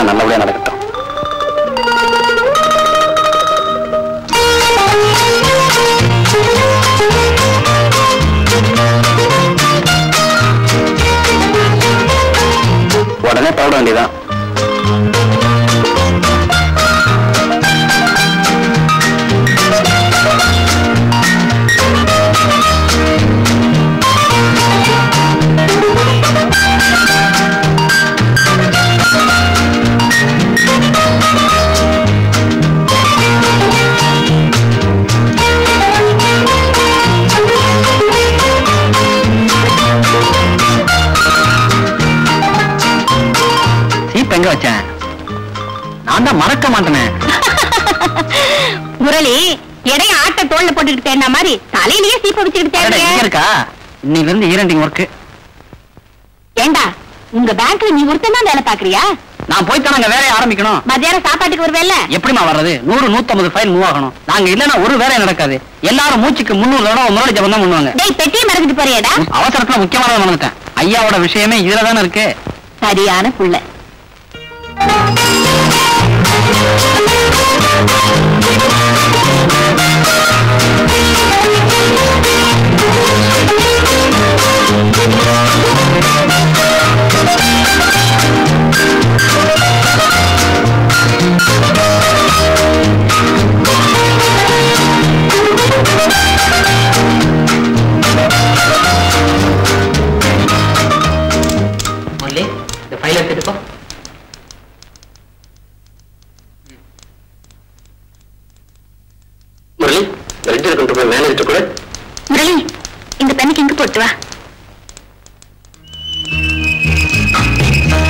எல்லாம் நல்லபடியா நடக்கட்டும். உடனே போட வேண்டியதான். எங்க வச்சேன்? நான் தான் மறக்க மாட்டேனே. முரளி எடைய ஆட்ட தோல்ல போட்டுட்டு தேடின மாதிரி தலையிலேயே சீப்ப வச்சுக்கிட்டு இருக்கா? இன்னைல இருந்து ஈரண்டிங் ஒர்க். ஏண்டா உங்க பேங்க்ல நீ ஒருத்தன் வேலை பாக்குறியா? நான் போய் தானங்க வேலையை ஆரம்பிக்கணும். மத்தியானம் சாப்பாட்டுக்கு வருவேல்ல? எப்படிமா வர்றது? 100-150 ஃபைல் மூவ் ஆகணும். நாங்க இல்லன்னா ஒரு வேலையும் நடக்காது. எல்லாரும் மூச்சுக்கு 300 தடவை முரளி ஜபம் தான் பண்ணுவாங்க. டேய் பெட்டியை மறந்துட்டு போறியேடா? அவசரத்துல முக்கியமானதை மறந்துட்டேன். ஐயாவோட விஷயமே இதுல தானே இருக்கு. சரியான புள்ள. முரளி இந்த ஃபைல் எடுத்துக்கோ. முரளி ரெஜிஸ்டர் கொண்டு போய் மேனேஜர் கூட. முரளி இந்த பெண்ணுக்கு இங்கு போட்டு வா.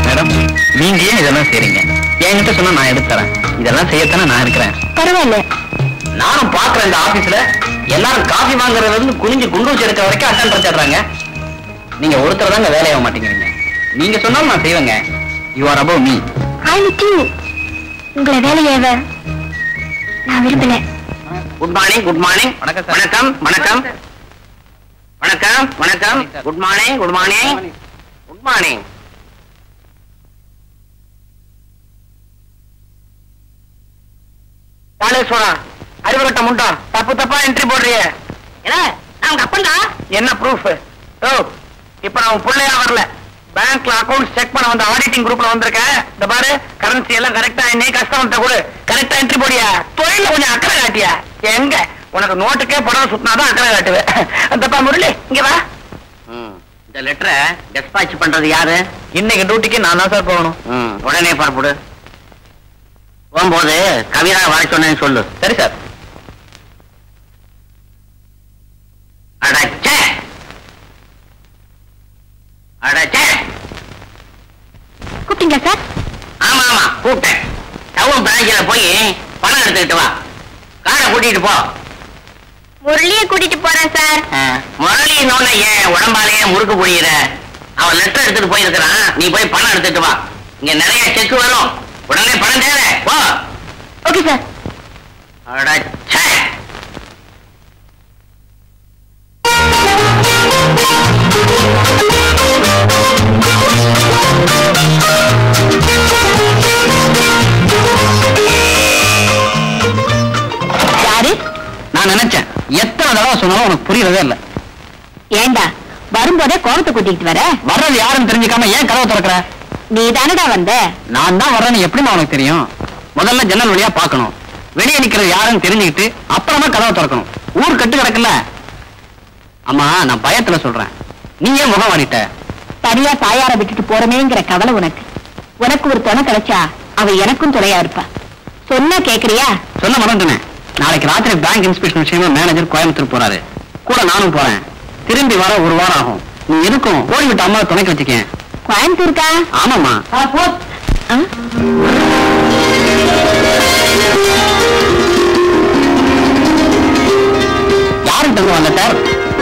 மேடம் நீங்க ஏன் இதெல்லாம் செய்றீங்க? என்கிட்ட சொன்னா நான் எடுத்து தரேன். இதெல்லாம் செய்யத்தானே நான் இருக்கிறேன். பரவாயில்ல. நானும் பாக்குறேன் இந்த ஆபீஸ்ல எல்லாரும் காஃபி வாங்குறதுல இருந்து குனிஞ்சு குண்டு வச்சு எடுக்கிற வரைக்கும் அட்டன் தேடுறாங்க. நீங்க ஒருத்தர் தாங்க வேலையாக மாட்டேங்கிறீங்க. நீங்க சொன்னாலும் நான் செய்வேங்க. You are above me. Hi Nithi, உங்களை வேலையேவ நான் விரும்பல. Good morning. Good morning. வணக்கம் வணக்கம் வணக்கம் வணக்கம் வணக்கம். Good morning. Good morning. Good morning. Kaleswara அறிவுகட்ட முண்டா தப்பு தப்பா என்ட்ரி போடுறிய. அவங்க அப்பண்டா என்ன ப்ரூஃப்? ஓ இப்ப நான் பிள்ளையா வரல. பேங்க்ல அக்கவுண்ட் செக் பண்ண வந்த ஆடிட்டிங் குரூப்ல வந்திருக்கேன். இந்த பாரு கரன்சி எல்லாம் கரெக்டா இன்னைக்கு கஸ்டமர்ட்ட கூட கரெக்டா என்ட்ரி போடியா. தொழில கொஞ்சம் அக்கறை காட்டியா. எங்க உனக்கு நோட்டுக்கே படம் சுத்தினாதான் அக்கறை காட்டுவேன். அந்தப்பா முரளி இங்க வா. இந்த லெட்டரை டெஸ்பாச் பண்றது யாரு? இன்னைக்கு டியூட்டிக்கு நான் தான் சார் போகணும். உடனே புறப்படு. போகும்போது கவிதா வர சொன்னேன்னு சொல்லு. சரி சார். அடச்சே அடச்சே. கூப்பிட்டீங்களா சார்? ஆமா ஆமா கூப்பிட்டேன். டவுன் பிராஞ்சில போய் பணம் எடுத்துக்கிட்டு வா. காரை கூட்டிட்டு போ. முரளியை கூட்டிட்டு போறேன் சார். முரளி நோன ஏன் உடம்பாலேயே முறுக்கு புரியுற? அவன் லெட்டர் எடுத்துட்டு போயிருக்கிறான். நீ போய் பணம் எடுத்துட்டு வா. இங்க நிறைய செக் வரும். உடனே பணம் தேவை. போ. Okay sir. அடச்சே. யாரு? நான் நினைச்சேன் எத்தனை தடவை சொன்னாலும் உனக்கு புரியறதே இல்ல. ஏண்டா வரும்போதே கோபத்தை கூட்டிட்டு வர? வர்றது யாருன்னு தெரிஞ்சுக்காம ஏன் கதவை திறக்கிற? நீ தானடா வந்த. நான் தான் வர்றேன்னு எப்படிமா உனக்கு தெரியும்? முதல்ல ஜன்னல் வழியா பாக்கணும். வெளியே நிக்கிறது யாருன்னு தெரிஞ்சுக்கிட்டு அப்புறமா கதவை திறக்கணும். ஊர் கட்டு கிடக்குல்ல. அம்மா நான் பயத்துல சொல்றேன். நீ ஏன் முகம் வாடிட்ட? தனியா தாயார விட்டுட்டு போறமேங்கிற கவலை உனக்கு. உனக்கு ஒரு துணை கிடைச்சா அவ எனக்கும் துணையா இருப்பா. சொன்னா கேக்குறியா? சொல்ல மறந்துட்டேன். நாளைக்கு ராத்திரி பேங்க் இன்ஸ்பெக்ஷன் விஷயமா மேனேஜர் கோயம்புத்தூர் போறாரு. கூட நானும் போறேன். திரும்பி வர ஒரு வாரம் ஆகும். நீ எதுக்கும் ஓடி விட்டு அம்மா துணைக்கு வச்சுக்கேன். கோயம்புத்தூருக்கா? ஆமாமா. யாருக்கு வந்த சார்?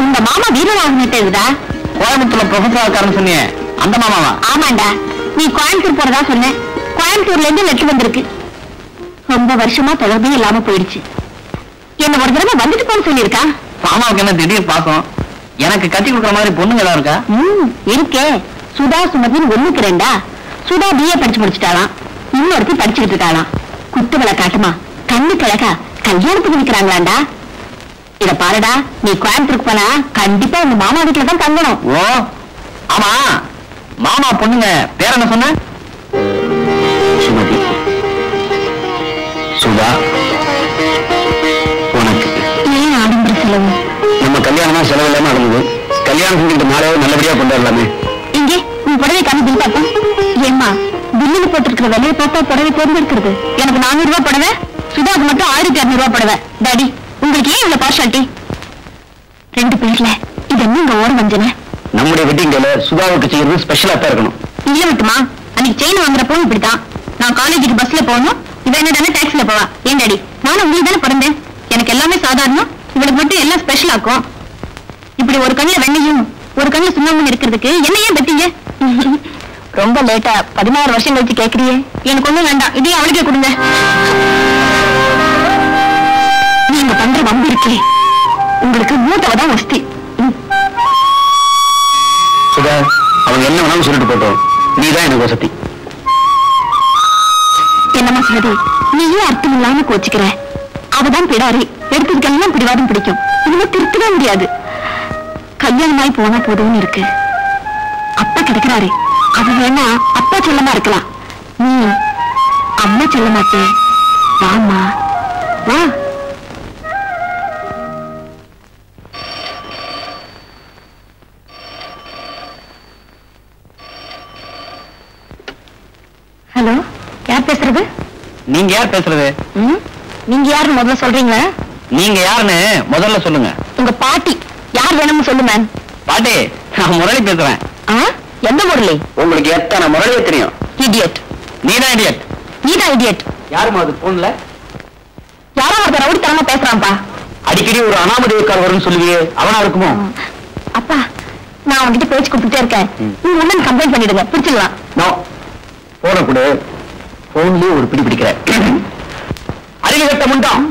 உங்க மாமா வீரராகவிட்டா? கோயம்புத்தூர்ல ப்ரொஃபஸர் இருக்காருன்னு சொன்னியே அந்த மாமாவா? ஆமாண்டா. நீ கோயம்புத்தூர் போறதா சொன்ன. கோயம்புத்தூர்ல இருந்து லெட்டர் வந்திருக்கு. ரொம்ப வருஷமா தொடர்பே இல்லாம போயிடுச்சு. என்ன ஒரு தடவை வந்துட்டு போன்னு சொல்லியிருக்கா. மாமாவுக்கு என்ன திடீர் பாசம்? எனக்கு கட்டி கொடுக்குற மாதிரி பொண்ணுங்க ஏதாவது இருக்கா? இருக்கே. சுதா சுமதின்னு ஒண்ணுக்கு ரெண்டா. சுதா BA படிச்சு முடிச்சுட்டாலாம். இன்னொருத்தி படிச்சுக்கிட்டு இருக்காளாம். குத்து விளை காட்டுமா கண்ணு கிழக்கா கல்யாணத்துக்கு நிக்கிறாங்களாண்டா. இத பாருடா, நீ கோயம்புத்தூருக்கு போனா கண்டிப்பா உங்க மாமா வீட்டுல தான் தங்கணும். ஓ ஆமா, மாமா பொண்ணுங்க பேர் என்ன சொன்ன? சுமதி. சுதா, உனக்கு ஏன் ஆடம்பர செலவு? நம்ம கல்யாணம் செலவு இல்லாம நடந்தது. கல்யாணம் செஞ்சுட்டு நாளையாவது நல்லபடியா கொண்டாடலாமே. இங்கே உன் புடவை காமி பில் பாப்பா. ஏம்மா பில்லுன்னு போட்டிருக்கிற விலையை பார்த்தா புடவை தேர்ந்தெடுக்கிறது. எனக்கு 400 ரூபாய் புடவை, சுதாவுக்கு மட்டும் 1200 ரூபாய் புடவை. டாடி உங்களுக்கு ஏன் இவ்வளவு பார்ஷாலிட்டி? 2 பேர்ல இது என்ன இங்க ஓர வஞ்சனை? நம்முடைய வெட்டிங்ல சுதாவுக்கு செய்யறது ஸ்பெஷலா தான் இருக்கணும். இல்ல விட்டுமா, அன்னைக்கு செயின் வாங்குறப்போ இப்படித்தான். நான் காலேஜுக்கு பஸ்ல போகணும், இவ என்ன டாக்ஸில போவா. ஏன் டாடி, நானும் உங்களுக்கு தானே பிறந்தேன். எனக்கு எல்லாமே சாதாரணம், இவளுக்கு மட்டும் எல்லாம் ஸ்பெஷல் ஆக்கும். இப்படி ஒரு கண்ணுல வெண்ணையும் ஒரு கண்ணுல சுண்ணாமும் இருக்கிறதுக்கு என்ன ஏன் பெட்டீங்க? ரொம்ப லேட்டா 16 வருஷம் கழிச்சு கேக்குறியே. எனக்கு ஒண்ணும் வேண்டாம், இதையும் அவளுக்கே கொடுங்க. நீங்க பண்ற வம்பு இருக்கே, உங்களுக்கு மூட்டவதான் வஸ்தி. சுதா, அவங்க என்ன வேணாலும் சொல்லிட்டு போட்டோம், நீதான் எனக்கு வசதி. என்னம்மா சுமதி, நீயும் அர்த்தம் இல்லாம கோச்சிக்கிற. அவதான் பிடாரி, எடுத்ததுக்கெல்லாம் பிடிவாதம் பிடிக்கும். இனிமே திருத்தவே முடியாது. கல்யாணமாய் போனா போதும்னு இருக்கு. அப்பா கிடைக்கிறாரு, அது வேணா அப்பா செல்லமா இருக்கலாம். நீ அம்மா சொல்ல மாட்டேன். வாமா வா. ஹலோ, யார் பேசுறது? நீங்க யார் பேசுறது? நீங்க யாருன்னு முதல்ல சொல்றீங்களா? நீங்க யாருன்னு முதல்ல சொல்லுங்க. உங்க பாட்டி யார் வேணும்னு சொல்லு மேம். பாட்டி, நான் முரளி பேசுறேன். எந்த முரளி? உங்களுக்கு எத்தனை முரளியே தெரியும்? இடியட். நீதான் இடியட். நீதான் இடியட். யாருமா அது போன்ல? யாரோ ஒருத்தர் ரவுடித்தனமா பேசுறான்ப்பா. அடிக்கடி ஒரு அனாமதேயக்கார வரும்னு சொல்லுவியே, அவனா இருக்குமோ? அப்பா, நான் உங்ககிட்ட பேச்சு கொடுத்துட்டே இருக்கேன். நீங்க உடனே கம்ப்ளைண்ட் பண்ணிடுங்க, பிடிச்சிடலாம். நோ, போன கூட போன்லயே ஒரு பிடி பிடிக்கிற அறிவு கட்ட முண்டாம்.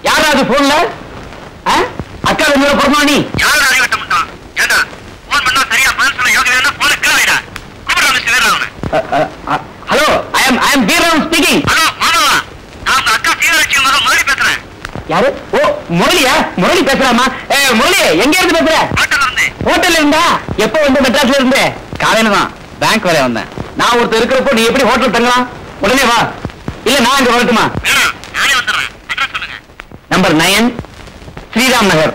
யாராவது போன்ல அக்கா என்னோட பொறுமா? நீ யாரும் அறிவு கட்ட முண்டாம். ஏண்டா போன் பண்ணா சரியா பதில் சொல்ல யோகா வேணா போன கிளம்பிடா. கூப்பிடுறா மிஸ்டர் வீரராவன். ஹலோ, ஐ அம் வீரராவன் ஸ்பீக்கிங். ஹலோ மாதவா, நான் உங்க அக்கா சீரலட்சுமி மகன் முரளி பேசுறேன். யாரு? ஓ முரளியா? முரளி பேசுறாமா? முரளி எங்க இருந்து பேசுற? ஹோட்டல்ல இருந்து. ஹோட்டல்ல இருந்தா? எப்போ வந்து மெட்ராஸ்ல இருந்து? காலையில தான், பேங்க் வேலையா வந்தேன். நான் ஒருத்தர் இருக்கிறப்போ நீ எப்படி ஹோட்டல் தங்கலாம்? உடனே வா. இல்ல நான் இங்க வரட்டுமா? நானே வந்துடுறேன். அட்ரஸ் சொல்லுங்க. நம்பர் 9 ஸ்ரீராம் நகர்.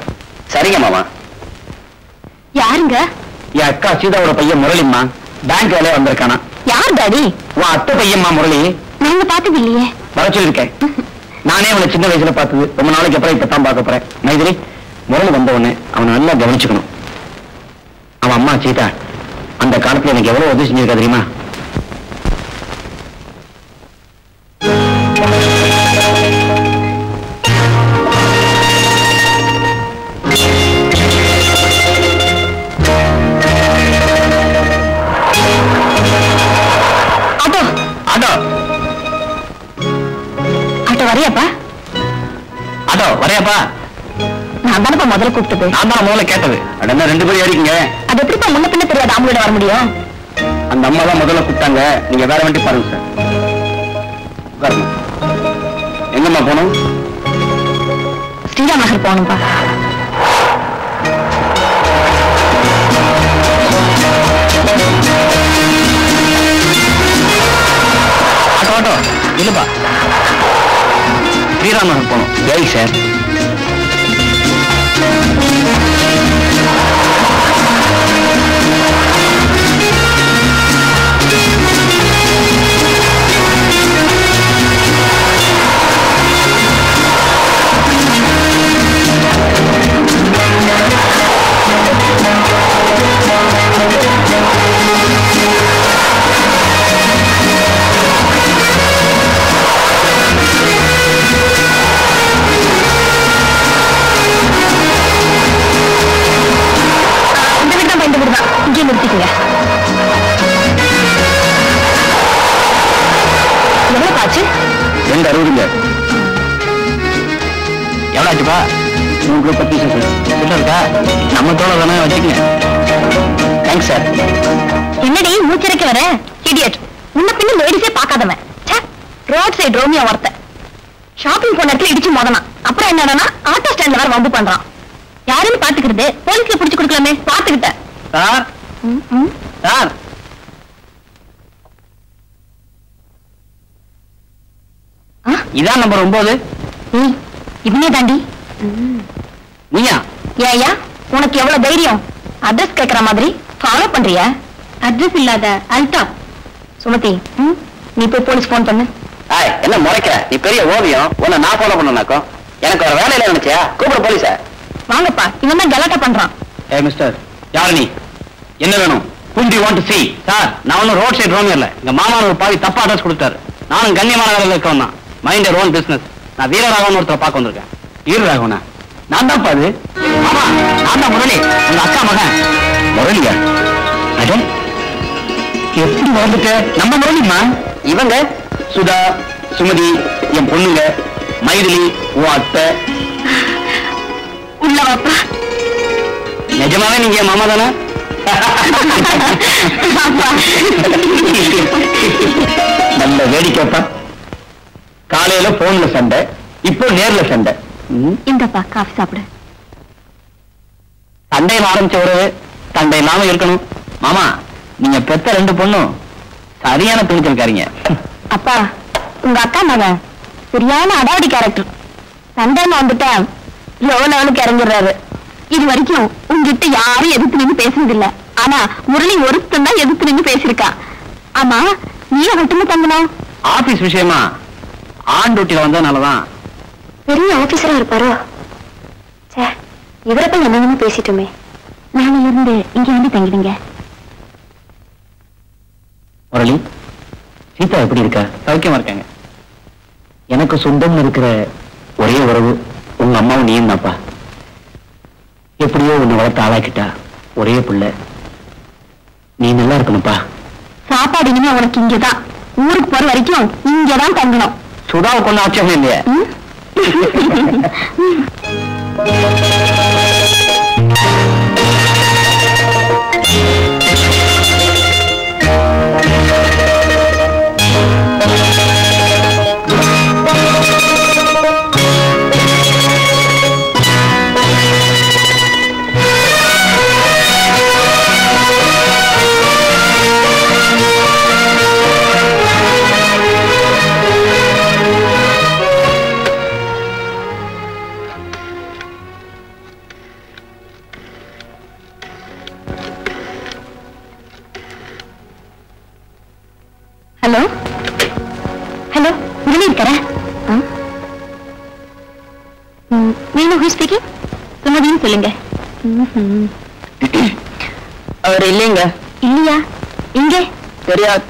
சரிங்க மாமா. யாருங்க? என் அக்கா சீதாவோட பையன் முரளிம்மா, பேங்க் வேலையா வந்திருக்கானா. யார் டாடி? உன் அத்தை பையன்மா முரளி. நாங்க பார்த்தது இல்லையே. வர சொல்லிருக்கேன். நானே அவனை சின்ன வயசுல பார்த்தது, ரொம்ப நாளைக்கு அப்புறம் இப்பதான் பார்க்க போறேன். மைதிரி, முரளி வந்த உடனே அவனை நல்லா கவனிச்சுக்கணும். அவன் அம்மா சீதா அந்த காலத்துல எனக்கு எவ்வளவு உதவி செஞ்சிருக்கா தெரியுமா? ஆட்டோ ஆட்டோ ஆட்டோ வரையாப்பா? ஆட்டோ வரையாப்பா? நான் தானப்பா முதல்ல கூப்பிட்டது. நான் தான் முதல்ல கேட்டது. அடன்னா 2 பேரும் ஏறிக்கீங்க. அது எப்படிப்பா முன்ன பின்ன தெரியாது அவங்களோட வர முடியும்? அந்த அம்மா தான் முதல்ல கூப்பிட்டாங்க. நீங்க வேற வண்டி பாருங்க சார். உட்காருங்க. எங்கம்மா போகணும்? ஸ்ரீராம் நகர் போகணும்பா. ஆட்டோ ஆட்டோ இல்லப்பா, ஸ்ரீராம் நகர் போகணும். ஜெய் சார். இங்கே நிறுத்திக்கங்க. எவ்வளவு ஆச்சு? 260. எவ்வளவு ஆச்சுப்பா? 100 ரூபாய் பீஸ் இருக்கா? நம்ம தோலை தானே வச்சுக்கங்க. Thanks sir. என்னடி மூச்சிறைக்க வர? இடியட். முன்ன பின்ன லேடிஸே பார்க்காதவன். ரோட் சைடு ரோமியோ ஒருத்த ஷாப்பிங் போன இடத்துல இடிச்சு மோதனா. அப்புறம் என்னன்னா ஆட்டோ ஸ்டாண்ட்ல வேற வம்பு பண்றான். யாருன்னு பாத்துக்கிறது, போலீஸ்ல புடிச்சு கொடுக்கலாமே. பாத்துக்கிட்டேன் சார். சார் இதான் நம்பர் 9. இவனே தாண்டி. நீயா? ஏயா உனக்கு எவ்வளவு தைரியம்? அட்ரஸ் கேக்குற மாதிரி ஃபாலோ பண்றியா? அட்ரஸ் இல்லாத அல்டா. சுமதி, நீ போய் போலீஸ் போன் பண்ணு. என்ன முறைக்க? நீ பெரிய ஓவியம். உன்னை நான் ஃபாலோ பண்ணனாக்கோ எனக்கு ஒரு வேலையில நினைச்சியா? கூப்பிட போலீஸ. வாங்கப்பா, இவன் தான் கலாட்டா பண்றான். மிஸ்டர், யாரு நீ? என்ன வேணும்? whom do you want to see? Sir, நான் ஒன்னும் ரோட் சைடு ரோமியோ இல்ல. எங்க மாமா ஒரு பாவி தப்பா அட்ரஸ் கொடுத்தாரு. நானும் கண்ணியமான வேலையில இருக்கவன் தான். Mind your own business. நான் வீரராகவன் ஒருத்தரை பார்க்க வந்திருக்கேன். வீரராகவனா? நான் தான் பாது. ஆமா, நான் தான் முரளி, உங்க அக்கா மகன். முரளியா? அட எப்படி வந்துட்டு? நம்ம முரளிமா. இவங்க சுதா, சுமதி, என் பொண்ணுங்க, மைதிலி, உன் அத்தை. உள்ள வாப்பா. நிஜமாவே நீங்க என் மாமா தானே? நல்ல வேடிக்கைப்பா. காலையில போன்ல சண்டை, இப்போ நேர்ல சண்டை. இந்தப்பா காஃபி சாப்பிடு. சண்டையில் ஆரம்பிச்ச உறவு சண்டை இல்லாம இருக்கணும். மாமா, நீங்க பெத்த 2 பொண்ணும் சரியான துணிச்சிருக்காருங்க. அப்பா, உங்க அக்கா மகன் சரியான அடாவடி கேரக்டர். சண்டைன்னு வந்துட்டா லெவலுக்கு இறங்கிடுறாரு. இது வரைக்கும் உங்ககிட்ட யாரும் எதிர்த்து நின்று பேசுனது இல்ல. ஆனா முரளி ஒருத்தன் தான் எதிர்த்து நின்று பேசிருக்கா. ஆமா, நீ மட்டுமே தங்கணும்? ஆபீஸ் விஷயமா ஆன் டியூட்டில வந்ததுனாலதான். பெரிய ஆபீசரா இருப்பாரோ? இவரை போய் என்னன்னு பேசிட்டுமே. நானும் இருந்து இங்க வந்து தங்கிடுங்க. முரளி, சீதா எப்படி இருக்கா? சௌக்கியமா இருக்காங்க. எனக்கு சொந்தம் இருக்கிற ஒரே உறவு உங்க அம்மாவும் நீயும் தான்ப்பா. எப்படியோ உன்னை வளர்த்து ஆளாக்கிட்டா. ஒரே பிள்ளை, நீ நல்லா இருக்கணும்ப்பா. சாப்பாடு இனிமே உனக்கு இங்கதான். ஊருக்கு போற வரைக்கும் இங்கதான் தங்கணும். சுதாவுக்கு ஒன்னும் ஆட்சேபம் இல்லையா? ஹலோ ஹலோ, முரளி இருக்கிற? மீனு ஹூ ஸ்பீக்கிங்? சுமதின்னு சொல்லுங்க. அவர் இல்லைங்க. இல்லையா? இங்கே தெரியாது.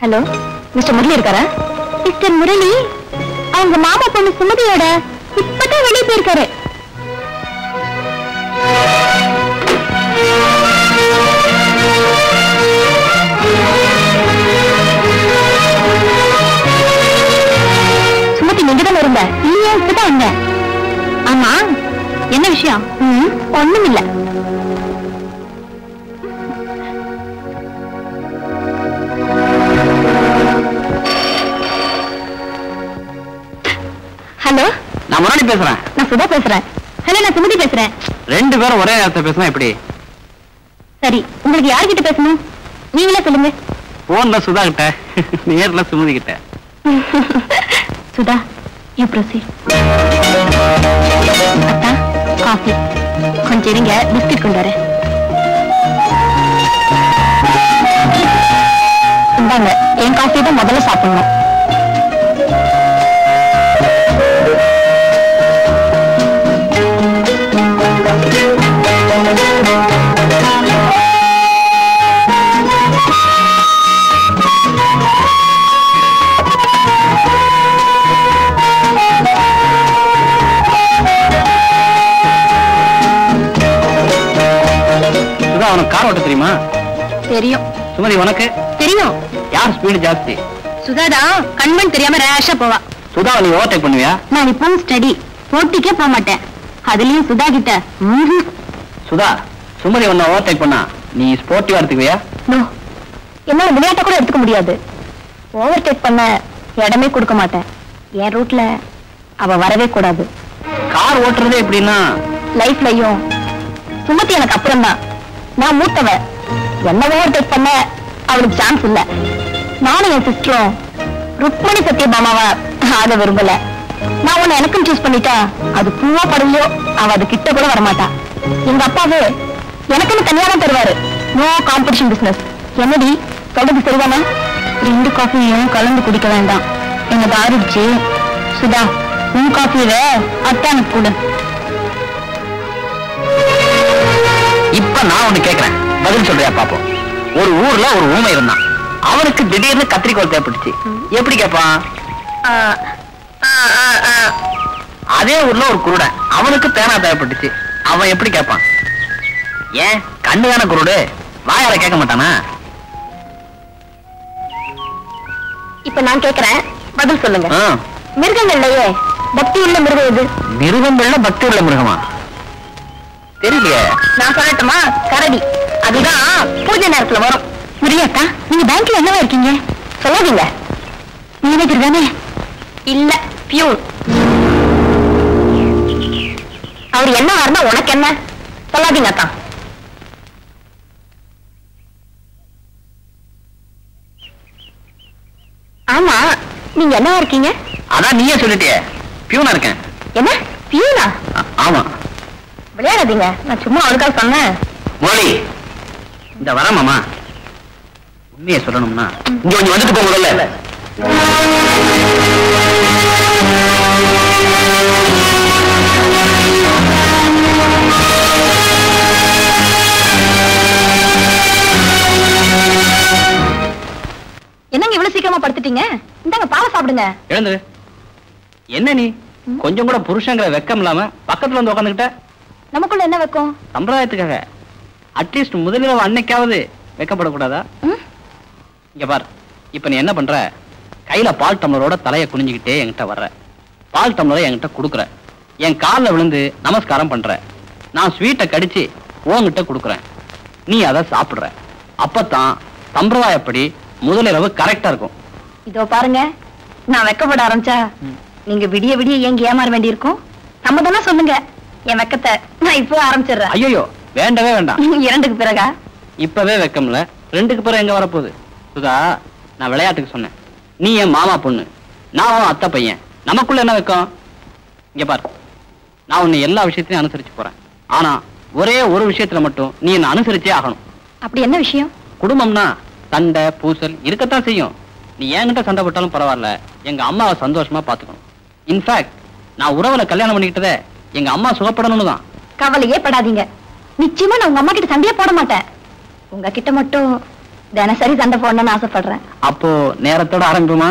ஹலோ, மிஸ்டர் முரளி இருக்காரா? மிஸ்டர் முரளி அவங்க மாமா பொண்ணு சுமதியோட இப்பதான் வெளியே போயிருக்காரு. சுமதி நீங்க தானே இருந்த? இல்லையா, இப்பதான் வந்த. ஆமா, என்ன விஷயம்? ஒண்ணும் இல்ல. ஹலோ, நான் முரளி பேசுறேன். நான் சுதா பேசுறேன். ஹலோ, நான் சுமதி பேசுறேன். 2 பேரும் ஒரே நேரத்தை பேசினா எப்படி? சரி, உங்களுக்கு யார்கிட்ட பேசணும்? நீங்களே சொல்லுங்க. போன்ல சுதா கிட்ட, நேர்ல சுமதி கிட்ட. Sudha, you proceed. அத்தா, காஃபி கொஞ்சம் இருங்க, பிஸ்கட் கொண்டு வரேன். இந்தாங்க, என் காஃபி தான் முதல்ல சாப்பிடணும். அவனுக்கு கார் ஓட்ட தெரியுமா? தெரியும். சுமதி உனக்கு தெரியும். யார் ஸ்பீடு ஜாஸ்தி? சுதாதான் கண்மண் தெரியாம ரேஷா போவா. சுதாவை நீ ஓவர்டேக் பண்ணுவியா? நான் இப்போ ஸ்டடி போட்டிக்கே போக மாட்டேன். அதுலயும் சுதா கிட்ட சுதா சுமதி உன்னை ஓவர்டேக் பண்ணா நீ ஸ்போர்ட்டிவா எடுத்துக்குவியா? நோ, என்னால விளையாட்ட கூட எடுத்துக்க முடியாது. ஓவர்டேக் பண்ண இடமே கொடுக்க மாட்டேன். என் ரூட்ல அவ வரவே கூடாது. கார் ஓட்டுறதே எப்படின்னா லைஃப்லயும் சுமதி எனக்கு அப்புறம் தான். நான் மூத்தவ. என்ன ஓவர்டேக் பண்ண அவளுக்கு சான்ஸ் இல்ல. நானும் என் சிஸ்டரும் ருக்மணி சத்யபாமாவ ஆக விரும்பல. நான் உன்னை எனக்கும் சூஸ் பண்ணிட்டா அது பூவா படலையோ அவ அது கிட்ட கூட வரமாட்டா. எங்க அப்பாவே எனக்குன்னு தனியா தான் தருவாரு. No competition business. என்னடி சொல்றது சரிதானே? 2 காஃபியும் கலந்து குடிக்க வேண்டாம். எனக்கு ஆறிடுச்சு. சுதா உன் காஃபியில அத்தானுக்கு கொடு. இப்ப நான் ஒண்ணு கேக்குறேன், பதில் சொல்றியா பாப்போம். ஒரு ஊர்ல ஒரு ஊமை இருந்தான். அவனுக்கு திடீர்னு கத்திரிக்கோள் தேவைப்பட்டுச்சு. எப்படி கேட்பான்? அதே ஊர்ல ஒரு குருடன். அவனுக்கு பேனா தேவைப்பட்டுச்சு. அவன் எப்படி கேட்பான்? ஏன் கண்ணுதான குருடு, வாயால கேட்க மாட்டானா? இப்ப நான் கேக்குறேன், பதில் சொல்லுங்க. மிருகங்கள்லயே பக்தி உள்ள மிருகம் எது? மிருகங்கள்ல பக்தி உள்ள மிருகமா? தெரியலையே. நான் சொல்லட்டுமா? கரடி. அதுதான் பூஜை நேரத்துல வரும். முரியாக்கா, நீங்க பேங்க்ல என்னவா இருக்கீங்க? சொல்லாதீங்க. மேனேஜர் தானே? இல்ல, பியூன். அவர் என்ன வரணும் உனக்கு என்ன? சொல்லாதீங்க அக்கா. ஆமா, நீங்க என்னவா இருக்கீங்க? அதான் நீயே சொல்லிட்டியே, பியூனா இருக்கேன். என்ன பியூனா? ஆமா. விளையாடாதீங்க, நான் சும்மா அவளுக்காக சொன்னேன். மோலி, இந்த வர மாமா. உண்மையை சொல்லணும்னா இங்க கொஞ்சம் வந்துட்டு போக முதல்ல. என்னங்க இவ்வளவு சீக்கிரமா படுத்துட்டீங்க? இந்தாங்க பாலை சாப்பிடுங்க. எழுந்துரு. என்ன நீ கொஞ்சம் கூட புருஷங்கிற வெக்கம் இல்லாம பக்கத்துல வந்து உட்காந்துக்கிட்ட? நமக்குள்ள என்ன வைக்கும்? சம்பிரதாயத்துக்காக அட்லீஸ்ட் முதலிரவு அன்னைக்காவது வெக்கப்படக்கூடாதா? இங்க பார், இப்ப நீ என்ன பண்ற? கையில பால் டம்ளரோட தலைய குனிஞ்சுக்கிட்டே என்கிட்ட வர்ற. பால் டம்ளரை என்கிட்ட குடுக்குற. என் காலில் விழுந்து நமஸ்காரம் பண்ற. நான் ஸ்வீட்டை கடிச்சு உன்கிட்ட குடுக்குறேன். நீ அதை சாப்பிடுற. அப்பத்தான் சம்பிரதாயப்படி முதலிரவு கரெக்டா இருக்கும். இதோ பாருங்க, நான் வெக்கப்பட ஆரம்பிச்சா நீங்க விடிய விடிய ஏங்கி ஏமாற வேண்டி இருக்கும். சம்மதம்னா சொல்லுங்க, என் வெக்கத்தை நான் இப்போ ஆரம்பிச்சிடுறேன். ஐயோ, வேண்டவே வேண்டாம். 2க்கு பிறகா? இப்பவே வெக்கம்ல, 2க்கு பிறகு எங்க வரப்போகுது? சுதா, நான் விளையாட்டுக்கு சொன்னேன். நீ என் மாமா பொண்ணு, நான் உன் அத்தை பையன். நமக்குள்ள என்ன வெக்கம்? இங்க பாரு, நான் உன்னை எல்லா விஷயத்திலையும் அனுசரிச்சு போறேன். ஆனா ஒரே ஒரு விஷயத்துல மட்டும் நீ என்ன அனுசரிச்சே ஆகணும். அப்படி என்ன விஷயம்? குடும்பம்னா சண்டை பூசல் இருக்கத்தான் செய்யும். நீ என்கிட்ட சண்டை போட்டாலும் பரவாயில்ல, எங்க அம்மாவை சந்தோஷமா பாத்துக்கணும். இன்ஃபேக்ட் நான் உறவுல கல்யாணம் பண்ணிக்கிட்டதே எங்க அம்மா சுகப்படணும்னு தான். கவலையே படாதீங்க, நிச்சயமா நான் உங்க அம்மா கிட்ட சண்டையே போட மாட்டேன். உங்ககிட்ட மட்டும் தினசரி சண்டை போடணும்னு ஆசைப்படுறேன். அப்போ நேரத்தோட ஆரம்பிப்போமா?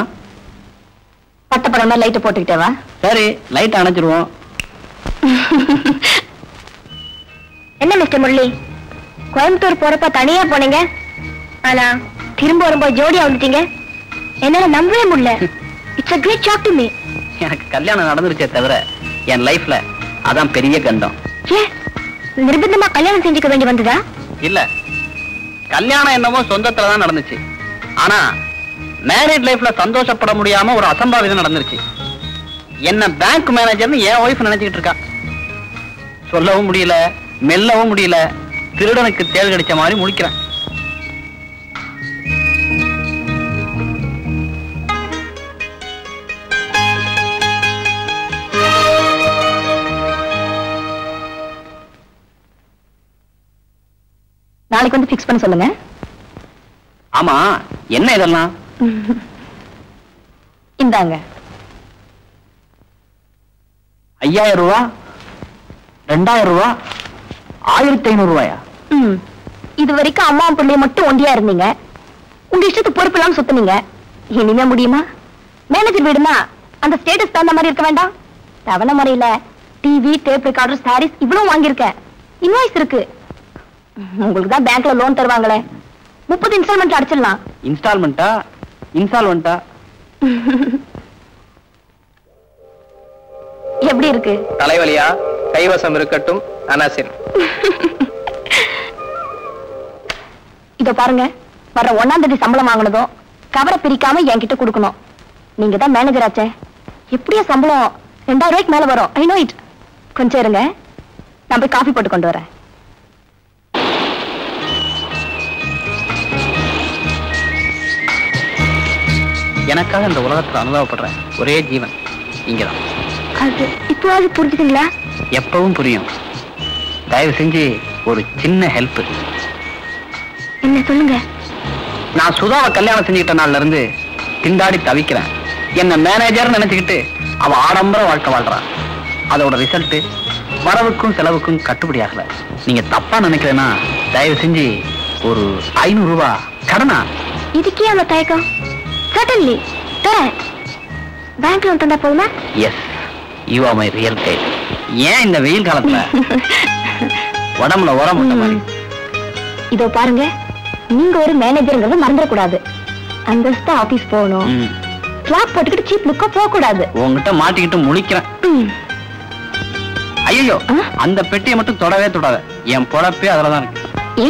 பட்டப்படம் மாதிரி லைட் போட்டுக்கிட்டே வா. சரி, லைட் அணைச்சிருவோம். என்ன மிஸ்டர் முரளி, கோயம்புத்தூர் போறப்ப தனியா போனீங்க, ஆனா திரும்ப வரும்போது ஜோடியா வந்துட்டீங்க. என்னால நம்பவே முடியல. It's a great shock to me. எனக்கு கல்யாணம் நடந்துருச்சே தவிர என் லைஃப்ல அதான் பெரிய கண்டம். நிர்பந்தமா கல்யாணம் செஞ்சுக்க வேண்டி வந்ததா? இல்ல, கல்யாணம் என்னமோ சொந்தத்துல தான் நடந்துச்சு. ஆனா மேரிட் லைஃப்ல சந்தோஷப்பட முடியாம ஒரு அசம்பாவிதம் நடந்துருச்சு. என்ன பேங்க் மேனேஜர்னு என் ஒய்ஃப் நினைச்சுக்கிட்டு இருக்கா. சொல்லவும் முடியல, மெல்லவும் முடியல. திருடனுக்கு தேள் கடிச்ச மாதிரி முழிக்கிறேன். நாளைக்கு வந்து பிக்ஸ் பண்ண சொல்லுங்க. ஆமா, என்ன இதெல்லாம்? இந்தாங்க. 5000 ரூபா, 2000 ரூபா, 1500 ரூபாயா? இது வரைக்கும் அம்மா பிள்ளைய மட்டும் ஒண்டியா இருந்தீங்க. உங்க இஷ்டத்துக்கு பொறுப்பு இல்லாம சுத்துனீங்க. இனிமே முடியுமா? மேனேஜர் வீடுனா அந்த ஸ்டேட்டஸ் தகுந்த மாதிரி இருக்க வேண்டாம். தவணை முறையில டிவி, டேப் ரெக்கார்டர், சாரீஸ் இவ்வளவு வாங்கியிருக்கேன். இன்வாய்ஸ் இருக்கு. உங்களுக்கு தான் பேங்க்ல லோன் தருவாங்களே, 30 இன்ஸ்டால்மெண்ட் அடிச்சிடலாம். இன்ஸ்டால்மெண்டா எப்படி இருக்கு? தலைவலியா? கைவசம் இருக்கட்டும் அனாசின். இதோ பாருங்க, வர்ற 1ஆம் தேதி சம்பளம் வாங்கினதும் கவரை பிரிக்காம என்கிட்ட கொடுக்கணும். நீங்க தான் மேனேஜர் ஆச்சே. எப்படியா சம்பளம் 2000 ரூபாய்க்கு மேல வரும். I know it. கொஞ்சம் இருங்க, நான் போய் காஃபி போட்டு கொண்டு வரேன். எனக்காக இந்த உலகத்துல அனுபவப்படுறேன் ஒரே ஜீவன் இங்கதான். அது இப்போவாது புரிஞ்சுதுங்களா? எப்பவும் புரியும். தயவு செஞ்சு ஒரு சின்ன ஹெல்ப். என்ன சொல்லுங்க? நான் சுதாவை கல்யாணம் செஞ்சுக்கிட்ட நாள்ல இருந்து திண்டாடி தவிக்கிறேன். என்ன மேனேஜர் நினைச்சுக்கிட்டு அவ ஆடம்பர வாழ்க்கை வாழ்றான். அதோட ரிசல்ட் வரவுக்கும் செலவுக்கும் கட்டுப்படி ஆகல. நீங்க தப்பா நினைக்கிறேன்னா தயவு செஞ்சு ஒரு 500 ரூபாய் கடனா. இதுக்கே அந்த தயக்கம்? சட்டன்லி தரேன். பேங்க்ல வந்து தந்தா போதுமா? Yes, you are my real guide. ஏன் இந்த வெயில் காலத்துல உடம்புல உரம் முட்ட மாதிரி? இதோ பாருங்க, நீங்க ஒரு மேனேஜர்ங்கிறது மறந்துடக்கூடாது. அந்தஸ்தா ஆபீஸ் போகணும். ஸ்லாப் போட்டுக்கிட்டு சீப் லுக்கா போக கூடாது. உங்ககிட்ட மாட்டிக்கிட்டு முழிக்கிறேன். ஐயோ, அந்த பெட்டியை மட்டும் தொடவே தொடாத. என் பொழப்பே அதுலதான் இருக்கு. ஏ,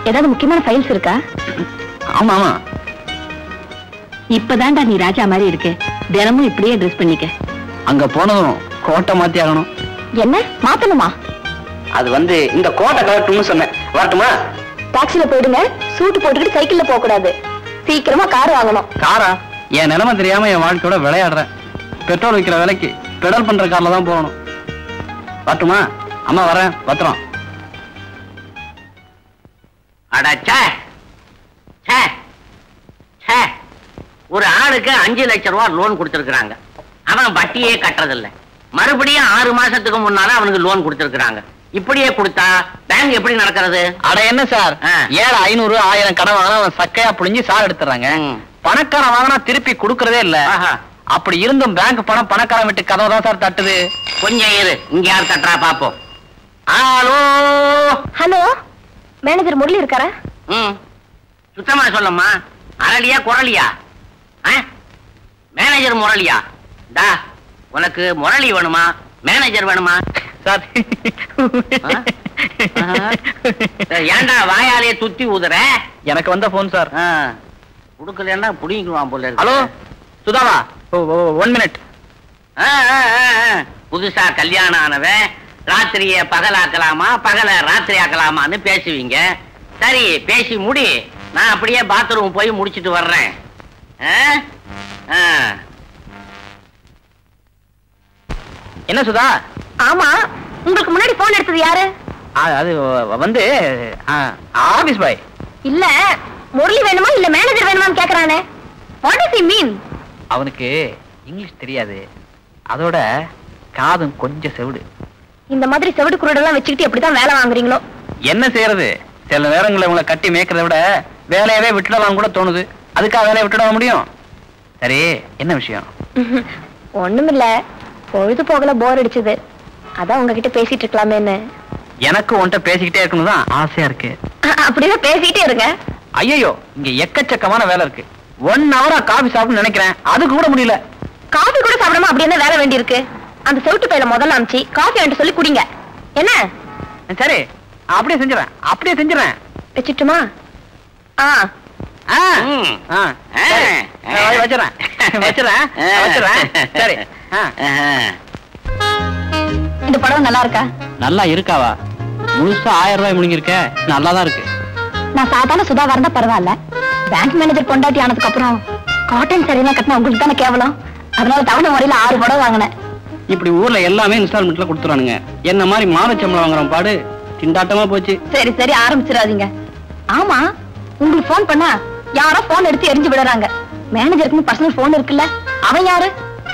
ஏதாவது முக்கியமான ஃபைல்ஸ் இருக்கா? ஆமா ஆமா. இப்பதான்டா நீ ராஜா மாதிரி இருக்கு. தினமும் இப்படியே ட்ரெஸ் பண்ணிக்க. அங்க போனதும் கோட்டை மாத்தி ஆகணும். என்ன மாத்தணுமா? அது இந்த கோட்டை கலட்டும்னு சொன்னேன். வரட்டுமா? டாக்ஸில போயிடுங்க. சூட்டு போட்டுக்கிட்டு சைக்கிள்ல போக கூடாது. சீக்கிரமா கார் வாங்கணும். காரா? என் நிலைமை தெரியாம என் வாழ்க்கையோட விளையாடுறேன். பெட்ரோல் விற்கிற விலைக்கு பெடல் பண்ற கார்ல தான் போகணும். வரட்டுமா? அம்மா வரேன், பத்திரம். அடச்சே, ஒரு ஆளுக்கு 5 லட்சம் ரூபாய் லோன் கொடுத்திருக்காங்க. அவன் வட்டியே கட்டுறதில்ல. மறுபடியும் 6 மாசத்துக்கு முன்னால அவனுக்கு லோன் கொடுத்திருக்காங்க. இப்படியே கொடுத்தா பேங்க் எப்படி நடக்கிறது? அட என்ன சார், 7 500 1000 கடன் வாங்கினா அவன் சக்கையா புழிஞ்சு சார் எடுத்துறாங்க. பணக்காரன் வாங்கினா திருப்பி கொடுக்கறதே இல்ல. அப்படி இருந்தும் பேங்க் பணம் பணக்காரன் விட்டு கதவை தான் சார் தட்டுது. கொஞ்சம் இரு, இங்க யார் தட்டுறா பாப்போம். ஹலோ ஹலோ, மேனேஜர் முரளி இருக்காரா? சுத்தமா சொல்லம்மா. அரளியா குரலியா? மேனேஜர் முரளியா? டா, உனக்கு முரளி வேணுமா மேனேஜர் வேணுமா? சார் ஏண்டா வாயாலேயே துத்தி ஊதுற? எனக்கு வந்த போன் சார். குடுக்கலன்னா புடிங்குவான் போல இருக்கு. ஹலோ சுதாவா, 1 மினிட். புதுசா கல்யாணம் ஆனவன் ராத்திரிய பகலாக்கலாமா பகல ராத்திரி ஆக்கலாமான்னு பேசுவீங்க. சரி, பேசி முடி. நான் அப்படியே பாத்ரூம் போய் முடிச்சிட்டு வர்றேன். என்ன சுதா? ஆமா, உங்களுக்கு முன்னாடி போன் எடுத்தது யாரு? அது ஆபீஸ் பாய். இல்ல, முரளி வேணுமா இல்ல மேனேஜர் வேணுமான்னு கேக்குறானே. வாட் டஸ் ஹி மீன்? அவனுக்கு இங்கிலீஷ் தெரியாது. அதோட காதும் கொஞ்சம் செவிடு. இந்த மாதிரி செவிடு குருடெல்லாம் வச்சுக்கிட்டு எப்படிதான் வேலை வாங்குறீங்களோ? என்ன செய்யறது, சில நேரங்களில் உங்களை கட்டி மேய்க்கிறத விட வேலையவே விட்டுடலாம் கூட தோணுது. அதுக்காக வேலையை விட்டுட முடியும்? சரி, என்ன விஷயம்? ஒண்ணுமில்ல, பொழுது போகல, போர் அடிச்சது. அதான் உங்ககிட்ட பேசிட்டு இருக்கலாமேன்னு. எனக்கு உன்கிட்ட பேசிக்கிட்டே இருக்கணும் தான் ஆசையா இருக்கு. அப்படிதான் பேசிக்கிட்டே இருங்க. ஐயோ, இங்க எக்கச்சக்கமான வேலை இருக்கு. 1 ஹவரா காபி சாப்பிட நினைக்கிறேன், அது கூட முடியல. காபி கூட சாப்பிடாம அப்படி என்ன வேலை வேண்டி இருக்கு? அந்த செவுட்டு பையில முதல்ல அமிச்சு காஃபி வேண்ட சொல்லி குடிங்க. என்ன? சரி, அப்படியே செஞ்சிடறேன். வச்சுட்டுமா? வச்சிடறேன். சரி. இந்த படம் நல்லா இருக்கா? நல்லா இருக்காவா? முழுசா 1000 ரூபாய் முழுங்கிருக்க. நல்லாதான் இருக்கு. நான் சாதாரண சுதாவா இருந்தா பரவாயில்ல. பேங்க் மேனேஜர் பொண்டாட்டி ஆனதுக்கு அப்புறம் காட்டன் சரியா கட்டினா உங்களுக்கு தானே கேவலம். அதனால தவணை முறையில 6 படம் வாங்கினேன். இப்படி ஊர்ல எல்லாமே இன்ஸ்டால்மெண்ட்ல கொடுத்துறானுங்க. என்ன மாதிரி மாதச்சம்பளம் வாங்குறோம் பாடு திண்டாட்டமா போச்சு. சரி சரி, ஆரம்பிச்சிடாதீங்க. ஆமா, உங்களுக்கு போன் பண்ணா யாரோ போன் எடுத்து எரிஞ்சு விடுறாங்க. மேனேஜருக்கு பர்சனல் போன் இருக்குல்ல, அவன் யாரு?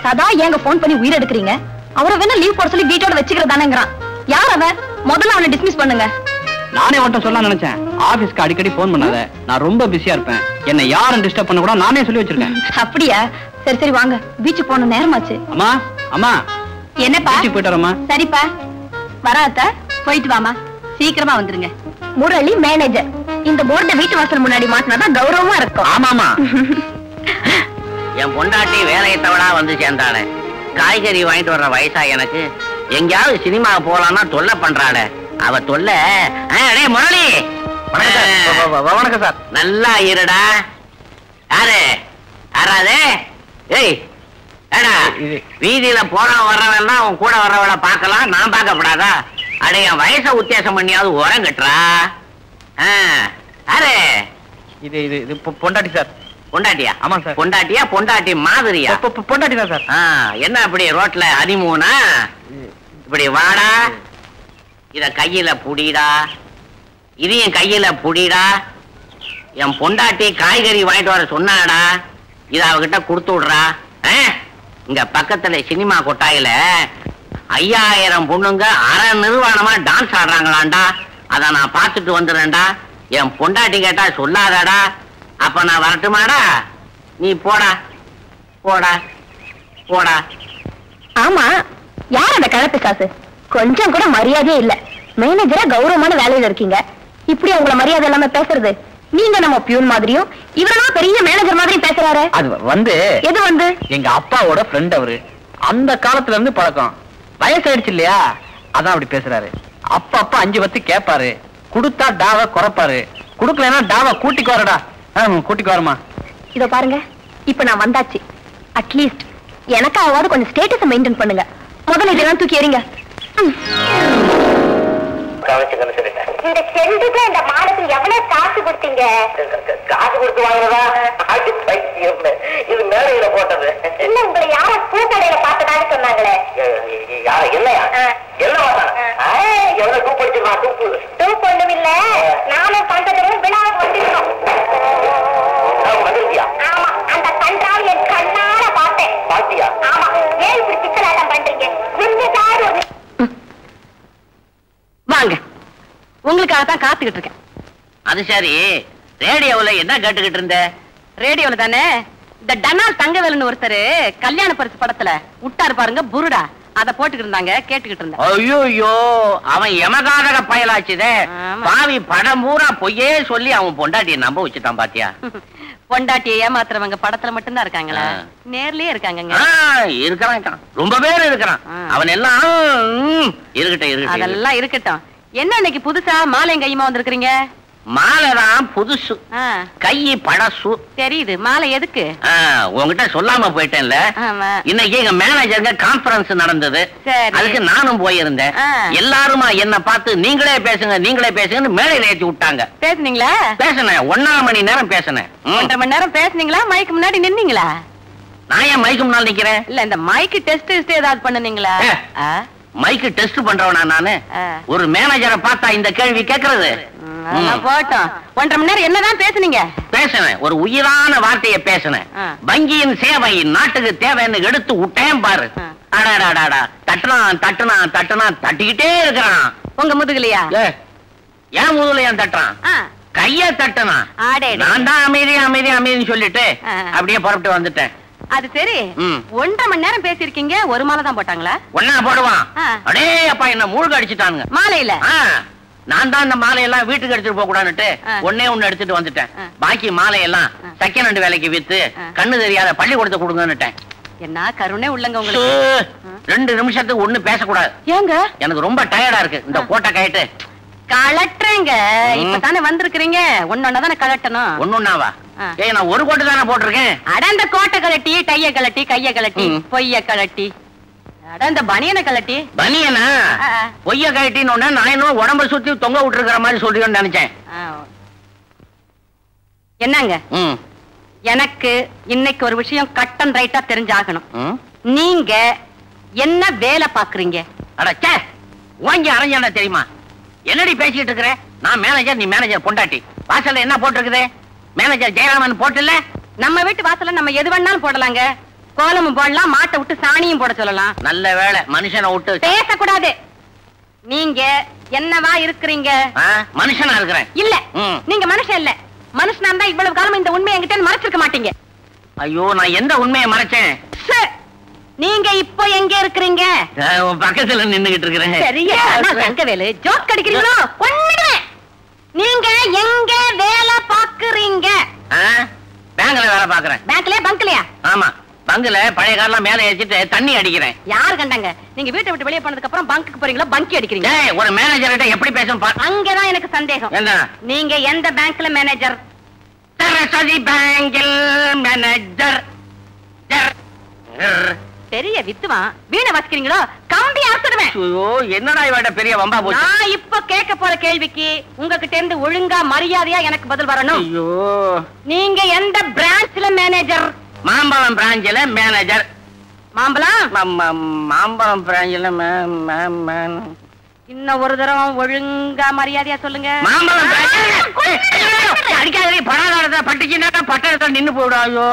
சதா ஏங்க போன் பண்ணி உயிர் எடுக்கிறீங்க? அவரை வேணா லீவ் போட சொல்லி வீட்டோட வச்சுக்கிறதானேங்கிறான். யார் அவன்? முதல்ல அவனை டிஸ்மிஸ் பண்ணுங்க. நானே உன்கிட்ட சொல்ல நினைச்சேன். ஆபீஸ்க்கு அடிக்கடி போன் பண்ணாத, நான் ரொம்ப பிஸியா இருப்பேன். என்ன யாரும் டிஸ்டர்ப் பண்ண கூட நானே சொல்லி வச்சிருக்கேன். அப்படியா? சரி சரி, வாங்க, பீச்சுக்கு போன நேரமாச்சு. அம்மா அம்மா, என்னப்பா? பீச்சுக்கு போயிட்டு வரமா? சரிப்பா, வராத்த போயிட்டு வாமா, சீக்கிரமா வந்துருங்க. முரளி மேனேஜர். இந்த போர்டை வீட்டு வாசல் முன்னாடி மாட்டினாதான் கௌரவமா இருக்கும். ஆமாமா. என் பொண்டாட்டி வேலையை தவறா வந்து சேர்ந்தாளே, காய்கறி வாங்கிட்டு வர்ற வயசா எனக்கு, எங்கேயாவது சினிமா போலான்னா தொல்லை பண்றாளே. அவ தொல்லை. முரளி, வணக்கம் சார். நல்லா இருடா. யாரு யாராது? ஏய் ஏடா, வீதியில போறவன் வர்றவன் அவன் கூட வர்றவளை பார்க்கலாம், நான் பார்க்கப்படாதா? அடைய என் வயசை உத்தியாசம் பண்ணியாவது உரம் கட்டுறா. யாரு இது இது இது பொண்டாட்டி சார். பொண்டாட்டியா? ஆமா சார். பொண்டாட்டியா? பொண்டாட்டி மாதிரியா? பொண்டாட்டி தான் சார். என்ன அப்படி ரோட்ல ஹனிமூனா? இப்படி வாடா, இத கையில புடிடா, இதையும் கையில புடிடா. என் பொண்டாட்டி காய்கறி வாங்கிட்டு வர சொன்னாடா, இத அவகிட்ட கொடுத்து விடுறா. இங்க பக்கத்துல சினிமா கொட்டாயில 5000 பொண்ணுங்க அரை நிர்வாணமா டான்ஸ் ஆடுறாங்களாண்டா. அத நான் பார்த்துட்டு வந்துடுறேன்டா. என் பொண்டாட்டி கேட்டா சொல்லாதடா. அப்ப நான் வரட்டுமாடா? நீ போடா போடா போடா. ஆமா, யார் அந்த கலப்பு காசு? கொஞ்சம் கூட மரியாதையே இல்ல. மேனேஜரா கௌரவமான வேலையில இருக்கீங்க, இப்படி உங்களை மரியாதை இல்லாம பேசுறது? நீங்க நம்ம பியூன் மாதிரியும் இவரெல்லாம் பெரிய மேனேஜர் மாதிரியும் பேசுறாரு. அது வந்து எது வந்து? எங்க அப்பாவோட ஃப்ரெண்ட் அவரு. அந்த காலத்துல இருந்து பழக்கம். வயசாயிடுச்சு இல்லையா, அதான் அப்படி பேசுறாரு. அப்ப 5 பத்து கேட்பாரு, கொடுத்தா டாவ குறைப்பாரு, குடுக்கலன்னா டாவ கூட்டிக்கு வரடா. கூட்டிக்கு வரமா? இதோ பாருங்க, இப்ப நான் வந்தாச்சு. அட்லீஸ்ட் எனக்காவது கொஞ்சம் ஸ்டேட்டஸ் மெயின்டைன் பண்ணுங்க. முதல்ல இதெல்லாம் தூக்கி எறிங்க. இந்த செண்டுக்கு இந்த மாடத்துக்கு எவ்வளவு காசு கொடுத்தீங்க? காசு கொடுத்து வாங்குறதா? இது மேடையில போட்டது. இல்ல, உங்களை யாரோ பூக்கடையில பார்த்ததான்னு சொன்னாங்களே. என்னையா? என்ன எவ்வளவு டூப் அடிச்சிருக்கான்? டூப் ஒண்ணும் இல்ல, நானும் பண்றதும் விழாவுக்கு வந்துருக்கோம். வந்துருக்கியா? ஆமா, அந்த கன்றாவை என் கண்ணால பார்த்தேன். பாத்தியா? ஆமா. ஏன் இப்படி சிக்கலாட்டம் பண்றீங்க? வாங்க, உங்களுக்காக தான் காத்துக்கிட்டு இருக்கேன். அது சரி, ரேடியோல என்ன கேட்டுக்கிட்டு இருந்த? ரேடியோல தானே இந்த டனால் தங்கவேலுன்னு ஒருத்தர் கல்யாண பரிசு படத்துல விட்டாரு பாருங்க, புருடா, அத போட்டுக்கிட்டு இருந்தாங்க, கேட்டுக்கிட்டு இருந்தேன். ஐயோ, அவன் எமகாதக பயலாச்சுதே. ஆமா. பாவி படம் பூரா பொய்யே சொல்லி அவன் பொண்டாட்டியை நம்ப வச்சுட்டான். பாத்தியா? பொண்டாட்டியை ஏமாத்துறவங்க படத்துல மட்டும்தான் இருக்காங்களா? நேர்லயே இருக்காங்க. இருக்கிறான், ரொம்ப பேர் இருக்கிறான். அவன் எல்லாம் இருக்கட்டும். அதெல்லாம் இருக்கட்டும். என்ன இன்னைக்கு புதுசா மாலையும் கையுமா வந்திருக்கீங்க? மாலைதான் புதுசு, கை பழசு. தெரியுது. மாலை எதுக்கு? உங்ககிட்ட சொல்லாம போயிட்டேன்ல. இன்னைக்கு எங்க மேனேஜருங்க கான்பரன்ஸ் நடந்தது, அதுக்கு நானும் போயிருந்தேன். எல்லாருமா என்ன பார்த்து நீங்களே பேசுங்கன்னு மேடையில ஏற்றி விட்டாங்க. பேசுனீங்களா? பேசினேன், 1.5 மணி நேரம் பேசினேன். 1.5 மணி நேரம் பேசுனீங்களா? மைக்கு முன்னாடி நின்னீங்களா? நான் ஏன் மைக்கு முன்னாடி நிக்கிறேன்? இல்ல, இந்த மைக்கு டெஸ்ட் ஏதாவது பண்ணுனீங்களா? மைக்கு டெஸ்ட் பண்றவனா நானு? ஒரு மேனேஜரை பார்த்தா இந்த கேள்வி கேட்கறது? போட்டோம். 1.5 மணி நேரம் என்னதான் பேசுனீங்க? பேசினேன், ஒரு உயிரான வார்த்தையை பேசினேன். வங்கியின் சேவை நாட்டுக்கு தேவைன்னு எடுத்து விட்டேன் பாரு. தட்டுனா தட்டிக்கிட்டே இருக்கிறான். உங்க முதுகுலையா? ஏன் முதுகுலையா தட்டுறான்? கைய தட்டுனா. நான் தான் அமைதின்னு சொல்லிட்டு அப்படியே புறப்பட்டு வந்துட்டேன். அது சரி, 1.5 மணி நேரம் பேசிருக்கீங்க, ஒரு மாலை தான் போட்டாங்களா? ஒன்னா போடுவான். அடே அப்பா, என்ன மூழ்க அடிச்சுட்டானுங்க மாலையில. நான் தான் இந்த மாலையெல்லாம் வீட்டுக்கு எடுத்துட்டு போக கூடாதுட்டு ஒண்ணு எடுத்துட்டு வந்துட்டேன். பாக்கி மாலையெல்லாம் செகண்ட் ஹேண்ட் வேலைக்கு வித்து கண்ணு தெரியாத பள்ளிக்கூடத்தை கொடுங்கன்னுட்டேன். என்ன கருணை உள்ளங்க உங்களுக்கு. 2 நிமிஷத்துக்கு ஒண்ணு பேசக்கூடாது. ஏங்க? எனக்கு ரொம்ப டயர்டா இருக்கு. இந்த கோட்டை கைட்டு கலட்டுறேங்க. இப்பதானே வந்திருக்கிறீங்க, ஒன்னொன்னதானே கலட்டணும். ஒன்னொன்னாவா? ஏய், நான் ஒரு கோட்டை தானே போட்டிருக்கேன். அட, இந்த கோட்டை கலட்டி, டைய கலட்டி, கைய கலட்டி, பொய்ய கலட்டி, அட இந்த பனியனை கலட்டி. பனியனா? பொய்ய கலட்டின்னு நான் இன்னும் உடம்ப சுத்தி தொங்க விட்டுருக்கிற மாதிரி சொல்றீங்கன்னு நினைச்சேன். என்னங்க, எனக்கு இன்னைக்கு ஒரு விஷயம் கட் அண்ட் ரைட்டா தெரிஞ்சாகணும். நீங்க என்ன வேலை பாக்குறீங்க? அடச்சே, வாங்கி அரைஞ்சான தெரியுமா? என்னடி பேசிட்டு இருக்கிற? நான் மேனேஜர், நீ மேனேஜர் பொண்டாட்டி. வாசல்ல என்ன போட்டிருக்குது? மேனேஜர் ஜெயராமன் போட்டுல. நம்ம வீட்டு வாசல்ல நம்ம எது வேணாலும் போடலாங்க. கோலமும் போடலாம், மாட்டை விட்டு சாணியும் போட சொல்லலாம். நல்ல வேலை, மனுஷனை விட்டு பேசக்கூடாது. நீங்க என்னவா இருக்கிறீங்க? மனுஷனா இருக்கிறேன். இல்ல, நீங்க மனுஷன் இல்ல. மனுஷனா இருந்தா இவ்வளவு காலம் இந்த உண்மையை என்கிட்ட மறைச்சிருக்க மாட்டீங்க. ஐயோ, நான் எந்த உண்மையை மறைச்சேன்? நீங்க இப்போ எங்க இருக்கிறீங்க? பக்கத்துல நின்னுகிட்டு இருக்கிறேன். சரியா? தங்கவேலு ஜோக் அடிக்கிறீங்களோ? ஒண்ணுமே நீங்க எங்க வேலை பாக்குறீங்க? பேங்க்ல வேலை பாக்குறேன். பேங்க்லயா பங்க்லயா? ஆமா, பங்குல பழைய காரெல்லாம் மேல ஏற்றிட்டு தண்ணி அடிக்கிறேன். யாரு கண்டாங்க? நீங்க வீட்டை விட்டு வெளியே போனதுக்கு அப்புறம் பங்குக்கு போறீங்களா, பங்கி அடிக்கிறீங்க? ஒரு மேனேஜர் கிட்ட எப்படி பேசணும் பாரு. அங்கதான் எனக்கு சந்தேகம். என்ன? நீங்க எந்த பேங்க்ல மேனேஜர்? சரஸ்வதி பேங்கில் மேனேஜர். பெரிய வித்துவான். வீணை வச்சுக்கிறீங்களோ? கம்பி அறுத்துடுவேன். ஐயோ, என்னடா இவட பெரிய வம்பா போச்சு. நான் இப்ப கேட்க போற கேள்விக்கு உங்ககிட்ட இருந்து ஒழுங்கா மரியாதையா எனக்கு பதில் வரணும். ஐயோ, நீங்க எந்த பிரான்ச்ல மேனேஜர்? மாம்பழம் பிராஞ்சில மேனேஜர். மாம்பழம்? மாம்பழம் பிராஞ்சில இன்னும் ஒரு தடவை ஒழுங்கா மரியாதையா சொல்லுங்க. மாம்பழம் அடிக்காத. பணாதாரத்தை பட்டுச்சுன்னா பட்டணத்தை நின்னு போடாயோ.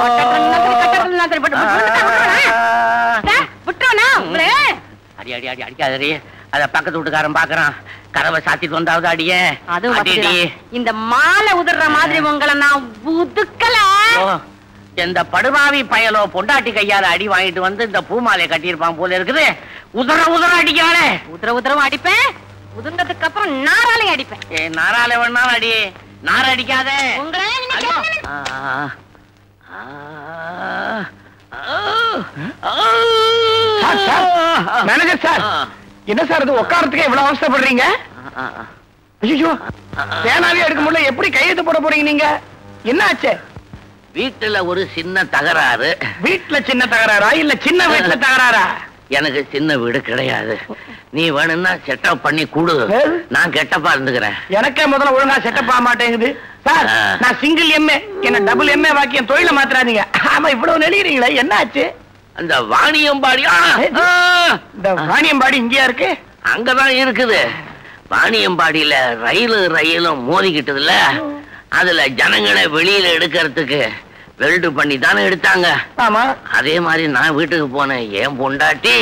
அடி அடி அடி அடிக்காதே. அத பக்கத்து வீட்டுக்காரன் பாக்குறான். கதவை சாத்திட்டு வந்தாவது அடியே. இந்த மாலை உதிர்ற மாதிரி உங்களை நான் உதுக்கல. எந்த படுபாவி பயலோ பொண்டாட்டி கையால அடி வாங்கிட்டு வந்து இந்த பூமாலையை கட்டியிருப்பான் போல இருக்குது. உதற உதற அடிக்காளே. உதரவும் அடிப்பேன். உதிர்ந்ததுக்கு அப்புறம் நாராலே அடிப்பேன். நாராலே வேணாலும் அடி. நார அடிக்காத. மேனேஜர் சார், என்ன சார் இது உட்காரத்துக்கு இவ்வளவு அவசரப்படுறீங்க? ஐயோ, பேனாவே எடுக்க முடியல. எப்படி கையெழுத்து போட போறீங்க நீங்க? என்ன ஆச்சு? வீட்டுல ஒரு சின்ன தகராறு. வீட்டுல சின்ன தகராறா இல்ல சின்ன வீட்டுல தகராறா? எனக்கு சின்ன வீடு கிடையாது. நீ வேணும்னா செட்டப் பண்ணி கூடு. நான் கெட்டப்பா இருந்துக்கிறேன். எனக்கே முதல்ல ஒழுங்கா செட்டப் ஆக மாட்டேங்குது சார். நான் சிங்கிள் எம்ஏ, என்ன டபுள் எம்ஏ வாக்கியம் தொழில மாத்திராதீங்க. ஆமா, இவ்வளவு நெளிகிறீங்களே, என்ன ஆச்சு? அந்த வாணியம்பாடி. இந்த வாணியம்பாடி இங்கேயா இருக்கு? அங்கதான் இருக்குது. வாணியம்பாடியில ரயிலும் மோதிக்கிட்டதுல அதுல ஜனங்களை வெளியில எடுக்கிறதுக்கு வெல்டு பண்ணி தானே எடுத்தாங்க. ஆமா, அதே மாதிரி நான் வீட்டுக்கு போனேன். என் பொண்டாட்டி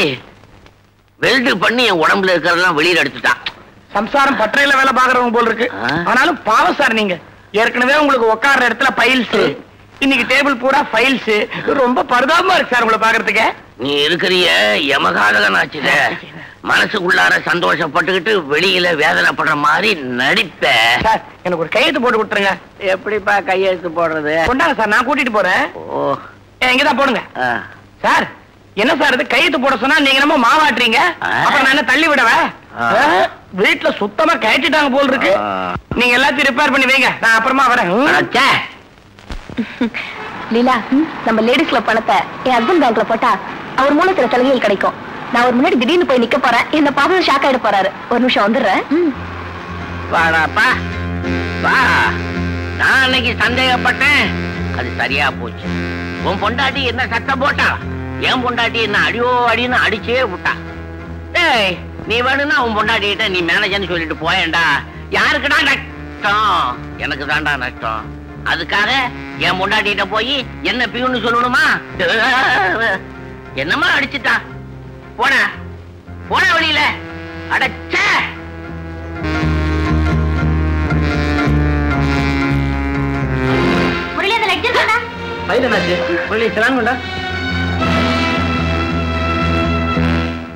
வெல்டு பண்ணி என் உடம்புல இருக்கிறதெல்லாம் வெளியில எடுத்துட்டான். சம்சாரம் பட்டறையில வேலை பாக்குறவங்க போல் இருக்கு. ஆனாலும் பாவம் சார், நீங்க ஏற்கனவே உங்களுக்கு உட்கார்ற இடத்துல பைல்ஸ், இன்னைக்கு டேபிள் பூரா ஃபைல்ஸ். ரொம்ப பரிதாபமா இருக்கு சார் உங்களை பாக்குறதுக்கு. நீ இருக்கிறிய யமகாதகனாச்சுல. மனசுக்குள்ளார சந்தோஷப்பட்டுக்கிட்டு வெளியில வேதனைப்படுற மாதிரி நடிப்ப. சார், எனக்கு ஒரு கையெழுத்து போட்டு கொடுத்துருங்க. எப்படிப்பா கையெழுத்து போடுறது? கொண்டாங்க சார், நான் கூட்டிட்டு போறேன். இங்கதான் போடுங்க. சார், என்ன சார் இது கையெழுத்து போட சொன்னா நீங்க நம்ம மாவாட்டுறீங்க? அப்புறம் நான் என்ன தள்ளி விடவா? வீட்டுல சுத்தமா கட்டிட்டாங்க போல் இருக்கு. நீங்க எல்லாத்தையும் ரிப்பேர் பண்ணி வைங்க, நான் அப்புறமா வரேன். லீலா, நம்ம லேடிஸ் கிளப் பணத்தை என் ஹஸ்பண்ட் பேங்க்ல போட்டா அவர் மூலம் சில சலுகைகள் கிடைக்கும். நான் ஒரு முன்னாடி திடீர்னு போய் நிக்க போறேன். என்ன பார்த்து ஷாக் ஆயிட போறாரு. ஒரு நிமிஷம் வந்துடுறேன். வாடாப்பா வா. நான் அன்னைக்கு சந்தேகப்பட்டேன், அது சரியா போச்சு. உன் பொண்டாட்டி என்ன சத்தம் போட்டா, என் பொண்டாட்டி என்ன அடியோ அடின்னு அடிச்சே விட்டா. ஏய், நீ வேணும்னா உன் பொண்டாட்டி கிட்ட நீ மேனேஜர்னு சொல்லிட்டு போயேண்டா. யாருக்குடா நஷ்டம்? எனக்கு தான்டா நஷ்டம். அதுக்காக என் பொண்டாட்டி கிட்ட போய் என்ன பியூன்னு சொல்லணுமா? என்னமா அடிச்சுட்டா? போன போன வழியில அடைச்ச. முரளி, அந்த லெக்சர் தானா? ஃபைல் என்னாச்சு? முரளி, சலான் கொண்டா.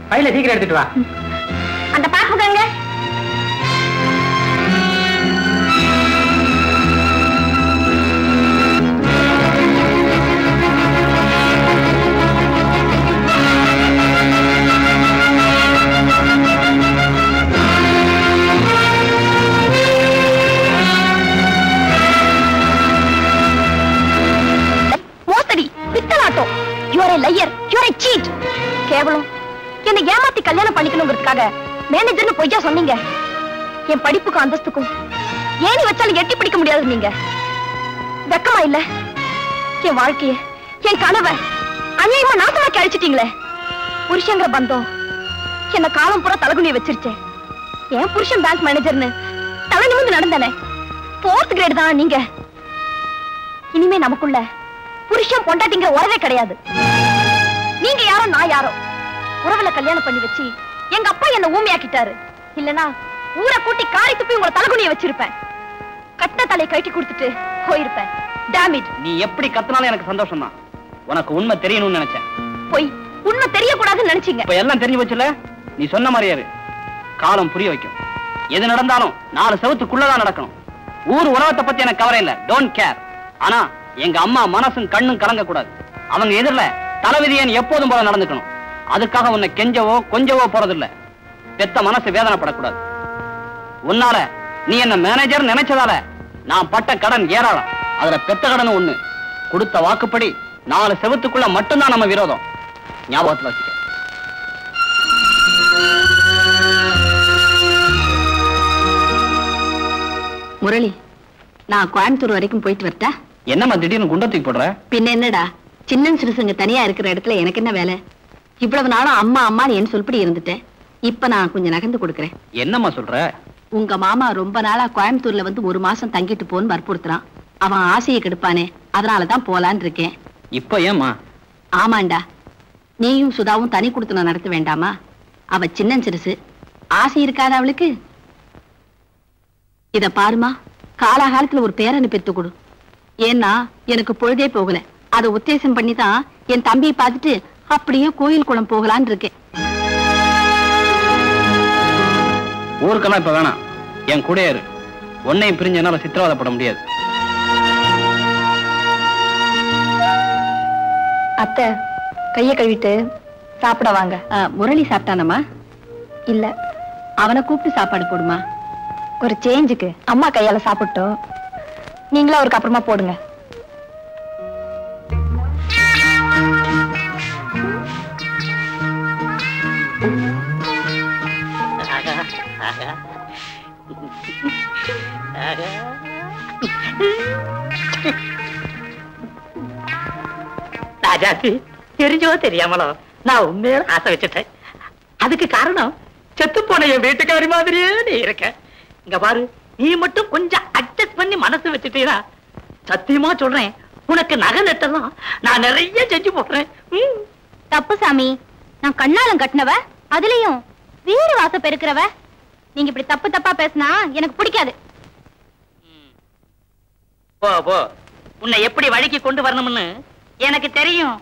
ஃபைலை சீக்கிரம் எடுத்துட்டு வா. அந்த பாக்குங்க. கேவலம் என்ன ஏமாத்தி கல்யாணம் பண்ணிக்கணுங்கிறதுக்காக மேனேஜர்னு பொய்யா சொன்னீங்க. என் படிப்புக்கும் அந்தஸ்துக்கும் ஏனி வச்சாலும் எட்டி பிடிக்க முடியாது. நீங்க வெக்கமா இல்ல? என் வாழ்க்கைய, என் கனவை அநியாயமா நாசமாக்கி அழிச்சிட்டீங்களே. புருஷங்கிற பந்தம் என்ன காலம் பூரா தலகுனிய வச்சிருச்சேன். என் புருஷன் பேங்க் மேனேஜர்னு தலை நிமிர்ந்து நடந்தானே. 4th கிரேட் தான் நீங்க. இனிமே நமக்குள்ள புருஷன் பொண்டாட்டிங்கிற உறவே கிடையாது. நீங்க யாரோ நான் யாரோ. உறவுல கல்யாணம் பண்ணி வச்சு எங்க அப்பா என்ன ஊமையாக்கிட்டாரு. இல்லனா ஊரை கூட்டி காரி துப்பி உங்களை தலகுனிய வச்சிருப்பேன். கட்ட தலையை கட்டி கொடுத்துட்டு போயிருப்பேன். டேமிட். நீ எப்படி கத்துனாலும் எனக்கு சந்தோஷம் தான். உனக்கு உண்மை தெரியணும்னு நினைச்சேன். போய் உண்மை தெரியக்கூடாதுன்னு நினைச்சீங்க. இப்ப எல்லாம் தெரிஞ்சு வச்சுல. நீ சொன்ன மாதிரியாரு காலம் புரிய வைக்கும். எது நடந்தாலும் 4 செவத்துக்குள்ளதான் நடக்கணும். ஊர் உலகத்தை பத்தி எனக்கு கவலை இல்ல, டோன்ட் கேர். ஆனா எங்க அம்மா மனசும் கண்ணும் கலங்க கூடாது. அவங்க எதிரில தலைவிதியன் எப்போதும் போல நடந்துக்கணும். அதுக்காக உன்னை கெஞ்சவோ கொஞ்சவோ போறதில்ல. பெத்த மனசு வேதனைப்படக்கூடாது. உன்னால நீ என்ன மேனேஜர் நினைச்சதால நான் பட்ட கடன் ஏராளம். அதுல பெத்த கடன் ஒண்ணு. கொடுத்த வாக்குப்படி 4 செவத்துக்குள்ள மட்டும்தான் நம்ம விரோதம். ஞாபகத்துல வச்சுக்க. முரளி, நான் கோயம்புத்தூர் வரைக்கும் போயிட்டு வரட்டா? என்னம்மா திடீர்னு குண்டத்துக்கு போடுற? பின்ன என்னடா, சின்ன சிறுசுங்க தனியா இருக்கிற இடத்துல எனக்கு என்ன வேலை? இவ்வளவு நாளும் அம்மா அம்மான்னு என் சொல்படி இருந்துட்டேன். இப்ப நான் கொஞ்சம் நகர்ந்து கொடுக்கறேன். என்னம்மா சொல்ற? உங்க மாமா ரொம்ப நாளா கோயம்புத்தூர்ல வந்து 1 மாசம் தங்கிட்டு போன்னு வற்புறுத்துறான். அவன் ஆசையை கெடுப்பானே, அதனாலதான் போலான்னு இருக்கேன். இப்ப ஏம்மா? ஆமாண்டா, நீயும் சுதாவும் தனி கொடுத்தன நடத்த வேண்டாமா? அவ சின்ன சிறுசு, ஆசை இருக்காத அவளுக்கு? இத பாருமா, காலாகாலத்துல ஒரு பேரனை பெத்து கொடு. ஏன்னா எனக்கு பொழுதே போகல. அதை உத்தேசம் பண்ணிதான் என் தம்பியை பார்த்துட்டு அப்படியே கோயில் குளம் போகலான்னு இருக்கேன். ஊருக்கெல்லாம் இப்ப வேணாம், என் கூட இரு. உன்னையும் பிரிஞ்ச என்னால சித்திரவதைப்பட முடியாது. அத்தை, கைய கழுவிட்டு சாப்பிட வாங்க. முரளி சாப்பிட்டானம்மா? இல்ல, அவனை கூப்பிட்டு சாப்பாடு போடுமா. ஒரு சேஞ்சுக்கு அம்மா கையால சாப்பிட்டோம், நீங்களும் அவருக்கு அப்புறமா போடுங்க. ராஜாத்தி, தெரிஞ்சோ தெரியாமலோ நான் உண்மையில ஆசை வச்சுட்டேன். அதுக்கு காரணம் செத்து போன என் வீட்டுக்காரி மாதிரியே நீ இருக்க. இங்க பாரு, நீ மட்டும் கொஞ்சம் அட்ஜஸ்ட் பண்ணி மனசு வச்சுட்டீனா சத்தியமா சொல்றேன், உனக்கு நகை நட்டெல்லாம் நான் நிறைய செஞ்சு போடுறேன். தப்பு சாமி, நான் கண்ணாலம் கட்டினவ, அதுலயும் வீடு வாச பெருக்கிறவ. நீங்க இப்படி தப்பு தப்பா பேசினா எனக்கு பிடிக்காது. போ போ, உன்னை எப்படி வழிக்கு கொண்டு வரணும்னு எனக்கு தெரியும்.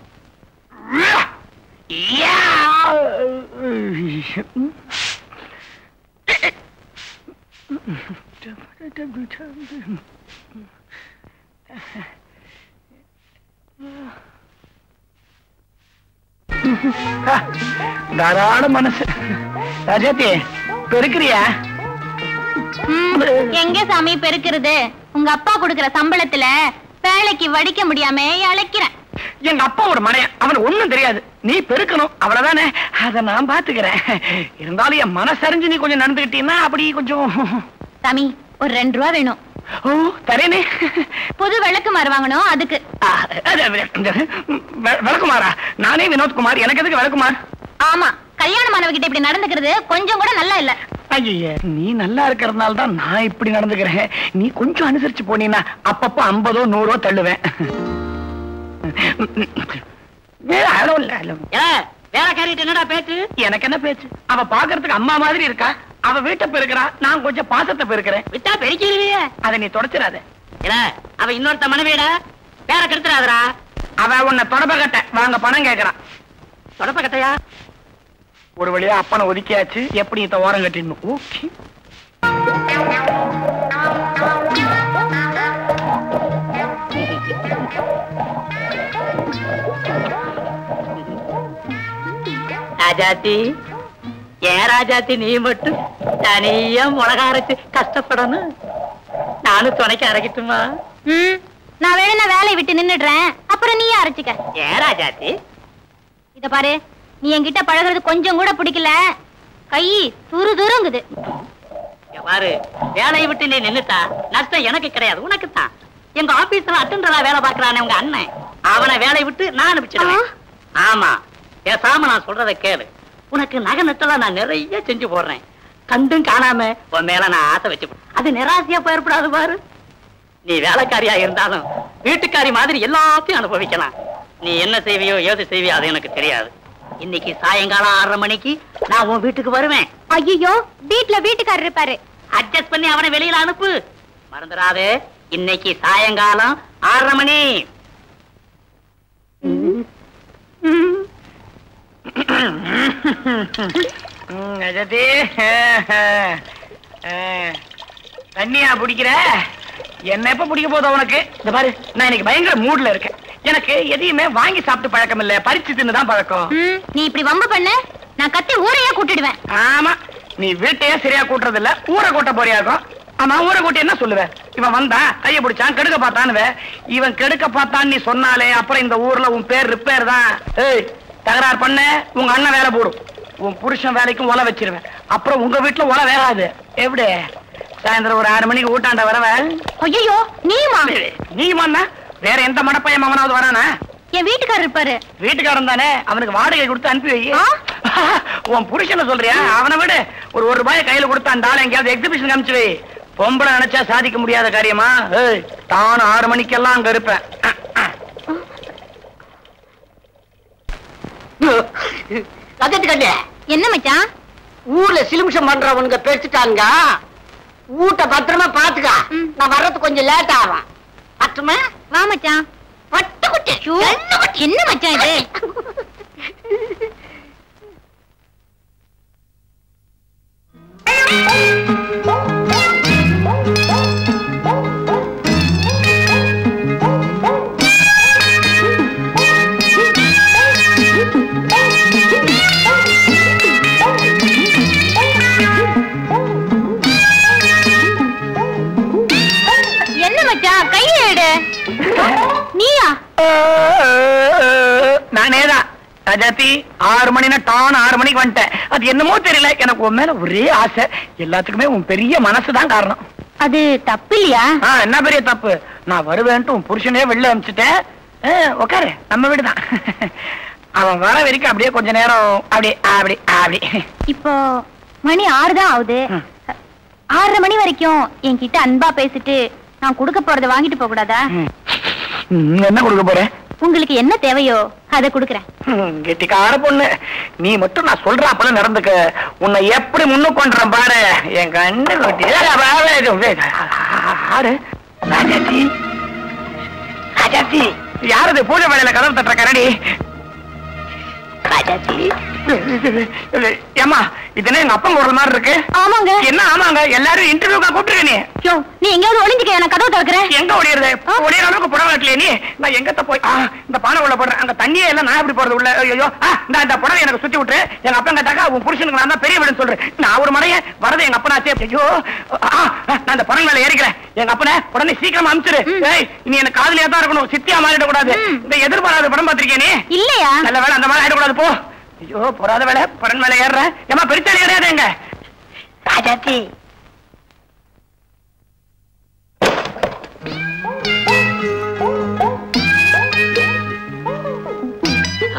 தாராள மனசு. ராஜாத்தி, பெருக்கிறியா? எங்க சாமி பெருக்கிறது? உங்க அப்பா கொடுக்கிற சம்பளத்துல வேலைக்கு வடிக்க முடியாம அழைக்கிறேன். எங்க அப்பா ஒரு மனையன், அவன் ஒண்ணும் தெரியாது. நீ பெருக்கணும், அவ்வளவுதானே. அத நான் பாத்துக்கிறேன். இருந்தாலும் என் மனசறிஞ்சு நீ கொஞ்சம் நடந்துகிட்டீங்கன்னா அப்படி கொஞ்சம். சாமி, ஒரு 2 ரூபா வேணும். ஓ, தரேனே. புது விளக்குமாறு வாங்கணும், அதுக்கு. விளக்குமாரா? நானே வினோத்குமார், எனக்கு எதுக்கு விளக்குமார்? ஆமா, கல்யாணமானவகிட்ட இப்படி நடந்துக்கிறது கொஞ்சம் கூட நல்லா இல்ல. ஐயே, நீ நல்லா இருக்கிறதுனால தான் நான் இப்படி நடந்துக்கிறேன். நீ கொஞ்சம் அனுசரிச்சு போனீங்கன்னா அப்பப்ப 50 100 தள்ளுவேன். வேலைக்காரிட்ட என்னடா பேச்சு? எனக்கு என்ன பேச்சு? அவ பாக்குறதுக்கு அம்மா மாதிரி இருக்கா. அவ வீட்டை பெருக்கிறா, நான் கொஞ்சம் பாசத்தை பெருக்கிறேன். விட்டா பெருக்கிடுவியே. அதை நீ தொடச்சிடாத. அவ இன்னொருத்த மனைவிடா, வேற கெடுத்துறாதரா. அவ உன்னை தொடப்ப வாங்க பணம் கேட்கறான். தொடப்ப கட்டையா? ஒரு வழியா அப்பனை ஒதுக்கியாச்சு. எப்படி இத ஓரம் கட்டிடணும். ஓகே. ராஜாத்தி, ஏன் ராஜாத்தி நீ மட்டும் தனியா மிளகா அரைச்சு கஷ்டப்படணும்? நானும் துணைக்கு அரைக்கட்டுமா? நான் வேணா வேலையை விட்டு நின்னுடுறேன், அப்புறம் நீயே அரைச்சுக்க. ஏன் ராஜாத்தி? இத பாரு, நீ என்கிட்ட பழகுறது கொஞ்சம் கூட பிடிக்கல. கை துரு துருங்குது. பாரு, வேலையை விட்டு நீ நின்னுட்டா நஷ்டம் எனக்கு கிடையாது, உனக்கு தான். எங்க ஆபீஸ்ல அட்டெண்டரா வேலை பாக்குறானே உங்க அண்ணன், அவனை வேலையை விட்டு நான் அனுப்பிச்சிடுவேன். ஆமா, பேசாம நான் சொல்றதை கேளு. உனக்கு நகை நட்டெல்லாம் நான் நிறைய செஞ்சு போடுறேன். கண்டும் காணாம உன் மேல நான் ஆசை வச்சு, அது நிராசையா போயிடப்படாது பாரு. நீ வேலைக்காரியா இருந்தாலும் வீட்டுக்காரி மாதிரி எல்லாத்தையும் அனுபவிக்கலாம். நீ என்ன செய்வியோ ஏது செய்வியோ அது எனக்கு தெரியாது. இன்னைக்கு சாயங்காலம் 6:30 மணிக்கு நான் உன் வீட்டுக்கு வருவேன். ஐயோ, வீட்டுக்காரர் இருப்பாரு. அட்ஜஸ்ட் பண்ணி அவனை வெளியில அனுப்பு. மறந்துடாதே, இன்னைக்கு சாயங்காலம் 6:30 மணி. தண்ணியா பிடிக்கிற? என்ன எப்ப பிடிக்க போதும் உனக்கு? இந்த பாரு, நான் இன்னைக்கு பயங்கர மூட்ல இருக்கேன். எனக்கு எதையுமே வாங்கி சாப்பிட்டு பழக்கம் இல்ல, பறிச்சு தின்னுதான் பழக்கம். நீ இப்படி வம்பு பண்ண நான் கத்தி ஊரையே கூட்டிடுவேன். ஆமா, நீ வீட்டையே சரியா கூட்டுறது இல்ல, ஊரை கூட்ட போறியாக்கும். ஆமா, ஊரை கூட்டி என்ன சொல்லுவேன்? இவன் வந்தா கைய பிடிச்சான் கெடுக்க பார்த்தான்னு. இவன் கெடுக்க பார்த்தான்னு நீ சொன்னாலே அப்புறம் இந்த ஊர்ல உன் பேர் ரிப்பேர் தான். ஏய், தகராறு பண்ண உங்க அண்ணன் வேலை போடும், உன் புருஷன் வேலைக்கும் ஒலை வச்சிருவேன். அப்புறம் உங்க வீட்டுல ஒலை வேகாது. எப்படி சாயந்தரம் ஒரு 6 மணிக்கு ஊட்டாண்ட வரவ? ஐயோ, நீமா வேற எந்த மடப்பையன் அவனாவது வரானா? என் வீட்டுக்காரர் இருப்பாரு. வீட்டுக்காரன் தானே, அவனுக்கு வாடகை கொடுத்து அனுப்பி வை. உன் புருஷனை சொல்றியா? அவனை விட ஒரு ரூபாயை கையில கொடுத்து அந்த ஆளை எங்கேயாவது எக்ஸிபிஷன் காமிச்சு வை. பொம்பளை நினைச்சா சாதிக்க முடியாத காரியமா? தான் 6 மணிக்கெல்லாம் அங்க இருப்பேன். என்ன மச்சான்? ஊர்ல சிலுமிஷம் பண்றவனுங்க பேசிட்டாங்க. ஊட்ட பத்திரமா பாத்துக்க. நான் வர்றது கொஞ்சம் லேட் ஆகும். பத்துமா? வா மச்சான். பட்டு குட்டி. என்ன மச்சான் இது? என்ன மச்சான் கையை எடு. நீயா? நானேதான் ராஜாத்தி. 6 மணினா டான் 6 மணிக்கு வந்துட்டேன். அது என்னமோ தெரியல, எனக்கு உன் மேல ஒரே ஆசை. எல்லாத்துக்குமே உன் பெரிய மனசுதான் காரணம். அது தப்பு இல்லையா? என்ன பெரிய தப்பு? நான் வருவேன்ட்டு உன் புருஷனே வெளில அனுப்பிச்சுட்டேன். உக்காரு, நம்ம வீடுதான். அவன் வர வரைக்கும் அப்படியே கொஞ்ச நேரம் அப்படி அப்படி அப்படி. இப்போ மணி 6 தான் ஆகுது. 6:30 மணி வரைக்கும் என்கிட்ட அன்பா பேசிட்டு நான் கொடுக்க போறதை வாங்கிட்டு போக கூடாதா? என்ன கொடுக்க போற? உங்களுக்கு என்ன தேவையோ அதை கொடுக்கறேன். கெட்டிக்கார பொண்ணு, நீ மட்டும் நான் சொல்ற அப்பல நடந்துக்க. உன்னை எப்படி முன்னுக்கு கொண்டுறேன் பாரு. என் கண்ணு ராஜாத்தி. ராஜாத்தி, யாரது பூஜை வேலையில கதவு தட்டுற கரடி? ஏமா, இதுன்னு எங்க அப்பா குரல் மாதிரி இருக்கு. ஆமாங்க. என்ன ஆமாங்க? எல்லாரும் இன்டர்வியூக்கா கூப்பிட்டுருக்க நீ? நீ எங்கேயாவது ஒளிஞ்சுக்க, நான் கதவு திறக்கிறேன். எங்க ஒளியறது? ஒளியற அளவுக்கு புடவை கட்டலையே நீ. நான் எங்கத்த போய் இந்த பானை உள்ள போடுறேன். அங்க தண்ணியே எல்லாம் நான் எப்படி போறது உள்ள? ஐயோ, இந்த புடவை எனக்கு சுத்தி விட்டு எங்க அப்பா கேட்டாக்கா உன் புருஷனுக்கு நான் தான் பெரிய வீடுன்னு சொல்றேன். நான் ஒரு மனைய வரது எங்க அப்பனாச்சே. ஐயோ, நான் இந்த புடவை மேல ஏறிக்கிறேன். எங்க அப்பனை உடனே சீக்கிரமா அனுப்பிச்சிரு. நீ எனக்கு காதலியா தான் இருக்கணும், சித்தியா மாறிட கூடாது. இந்த எதிர்பாராத படம் பாத்திருக்கே நீ? இல்லையா? நல்ல வேலை, அந்த மாதிரி ஆயிடக்கூடாது போ. ஐயோ, போறாத வேலை, படம் மேல ஏறுற. ஏமா பெருச்சாலி கிடையாது எங்க ராஜாத்தி.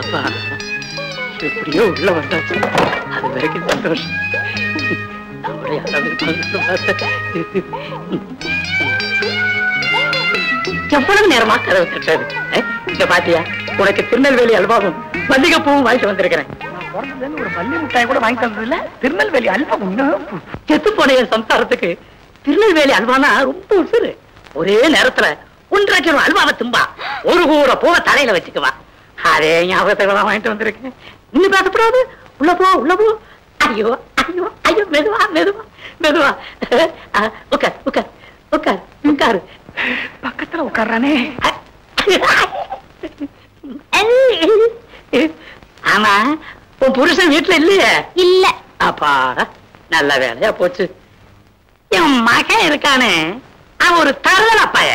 அப்பா எப்படியோ உள்ள வந்தாச்சு. அது வரைக்கும் சந்தோஷம். எவ்வளவு நேரமா கதவு தட்டுறது? இந்த பாத்தியா, உனக்கு திருநெல்வேலி அல்வாவும் மல்லிகைப்பூவும் வாங்கிட்டு வந்திருக்கிறேன். ஒரு பள்ளி மிட்டாய் கூட வாங்கி தந்தது இல்ல. திருநெல்வேலி அல்வா செத்து போன என் சம்சாரத்துக்கு திருநெல்வேலி அல்வானா ரொம்ப உசுறு. ஒரே நேரத்துல 1.5 கிலோ அல்வாவை தும்பா, ஒரு கூட பூவை தலையில வச்சுக்குவா. அதே ஞாபகத்தை வாங்கிட்டு வந்திருக்கேன். இன்னும் பேசப்படாது. உள்ள போ, உள்ள போ. ஐயோ ஐயோ ஐயோ, மெதுவா மெதுவா மெதுவா. உட்கார் உட்கார் உட்கார் உட்காரு. பக்கத்துல உட்கார்றானே. ஆமா, உன் புருஷன் வீட்டுல இல்லையே? இல்ல. அப்பா, நல்ல வேலையா போச்சு. என் மகன் இருக்கானே, அவன் ஒரு தரல பைய.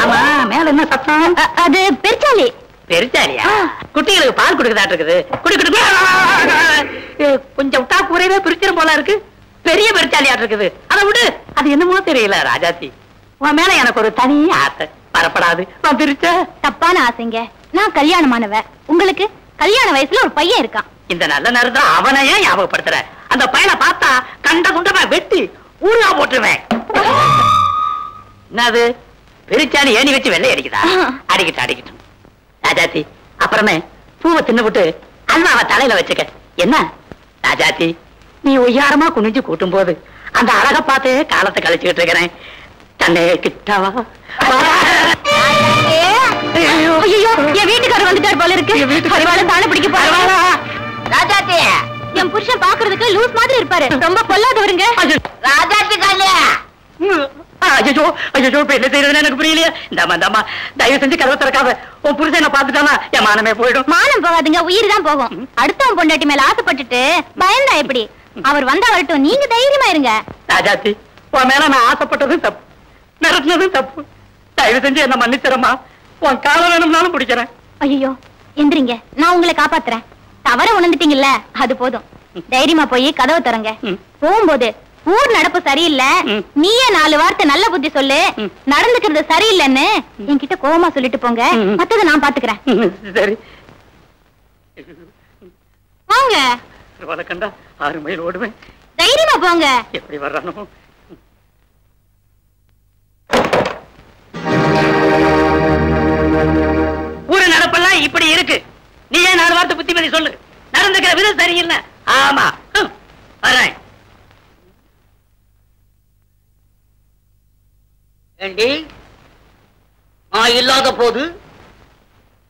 ஆமா, மேல என்ன சத்தம்? அது பெருச்சாலி. பெருச்சாலியா? குட்டிகளுக்கு பால் கொடுக்குதாட்டு இருக்குது. குடி குடி. கொஞ்சம் விட்டா குறைவே பிரிச்சிரும் போல இருக்கு. பெரிய பெருச்சாலியாட்டு இருக்குது. அதை விடு. அது என்னமோ தெரியல ராஜாத்தி, உன் மேல எனக்கு ஒரு தனி ஆசை. வரப்படாது, நான் பிரிச்ச. தப்பான ஆசைங்க. நான் கல்யாணமானவ. உங்களுக்கு கல்யாண வயசுல ஒரு பையன் இருக்கான். இந்த நல்ல நேரத்துல அவனையே ஞாபகப்படுத்துற. அந்த பையனை பார்த்தா கண்ட குண்டமா வெட்டி ஊருகா போட்டுருவேன். என்னது பெருச்சாலி ஏணி வச்சு வெள்ளை அடிக்குதா? அடிக்கிட்டு அடிக்கட்டும் ராஜாத்தி. அப்புறமே பூவை தின்னுபிட்டு அல்வாவை தலையில வச்சுக்க. என்ன ராஜாத்தி, நீ ஒய்யாரமா குனிஞ்சு கூட்டும் போது அந்த அழக பார்த்து காலத்தை கழிச்சுக்கிட்டு இருக்கிறேன். தன்னை கிட்டவா? ஐயோ, என் வீட்டுக்காரர் வந்துட்டார் போல இருக்கு. தானே பிடிக்க போறா. ராஜாத்தி, என் புருஷன் பாக்குறதுக்கு லூஸ் மாதிரி இருப்பாரு. ரொம்ப பொல்லாதவருங்க. ராஜாத்தி காலியா? ஐயோ ஐயோ இப்ப என்ன செய்யறதுன்னு எனக்கு புரியலையே. இந்தாமா தயவு செஞ்சு கதவை திறக்காத. உன் புருஷனை பாத்துட்டானா என் மானமே போயிடும். மானம் போகாதுங்க, உயிர் தான் போகும். அடுத்தவன் பொண்டாட்டி மேல ஆசைப்பட்டுட்டு பயந்தா எப்படி? அவர் வந்தா வரட்டும், நீங்க தைரியமா இருங்க. ராஜாத்தி, உன் மேல நான் ஆசைப்பட்டதும் தப்பு, நடத்தினதும் தப்பு. தயவு செஞ்சு என்ன மன்னிச்சிடமா. உன் காலம் வேணும்னாலும் பிடிக்கிறேன். ஐயோ எந்திரிங்க, நான் உங்களை காப்பாத்துறேன். தவற உணர்ந்துட்டீங்கல்ல, அது போதும். தைரியமா போய் கதவை திறங்க. போகும்போது ஊர் நடப்பு சரியில்லை, நீயே 4 வார்த்தை நல்ல புத்தி சொல்லு, நடந்துக்கிறது சரியில்லைன்னு என்கிட்ட கோவமா சொல்லிட்டு போங்க. மத்ததை நான் பாத்துக்கிறேன். சரி போங்க. கண்டா 6 மைல் ஓடுவேன். தைரியமா போங்க. எப்படி வர்றானோ. ஊரு நடப்பெல்லாம் இப்படி இருக்கு. நீ ஏன் 4 வார்த்தை புத்தி பண்ணி சொல்லு. நடந்துக்கிற விதம் சரியில்லை. ஆமா வரேன். ஏண்டி நான் இல்லாத போது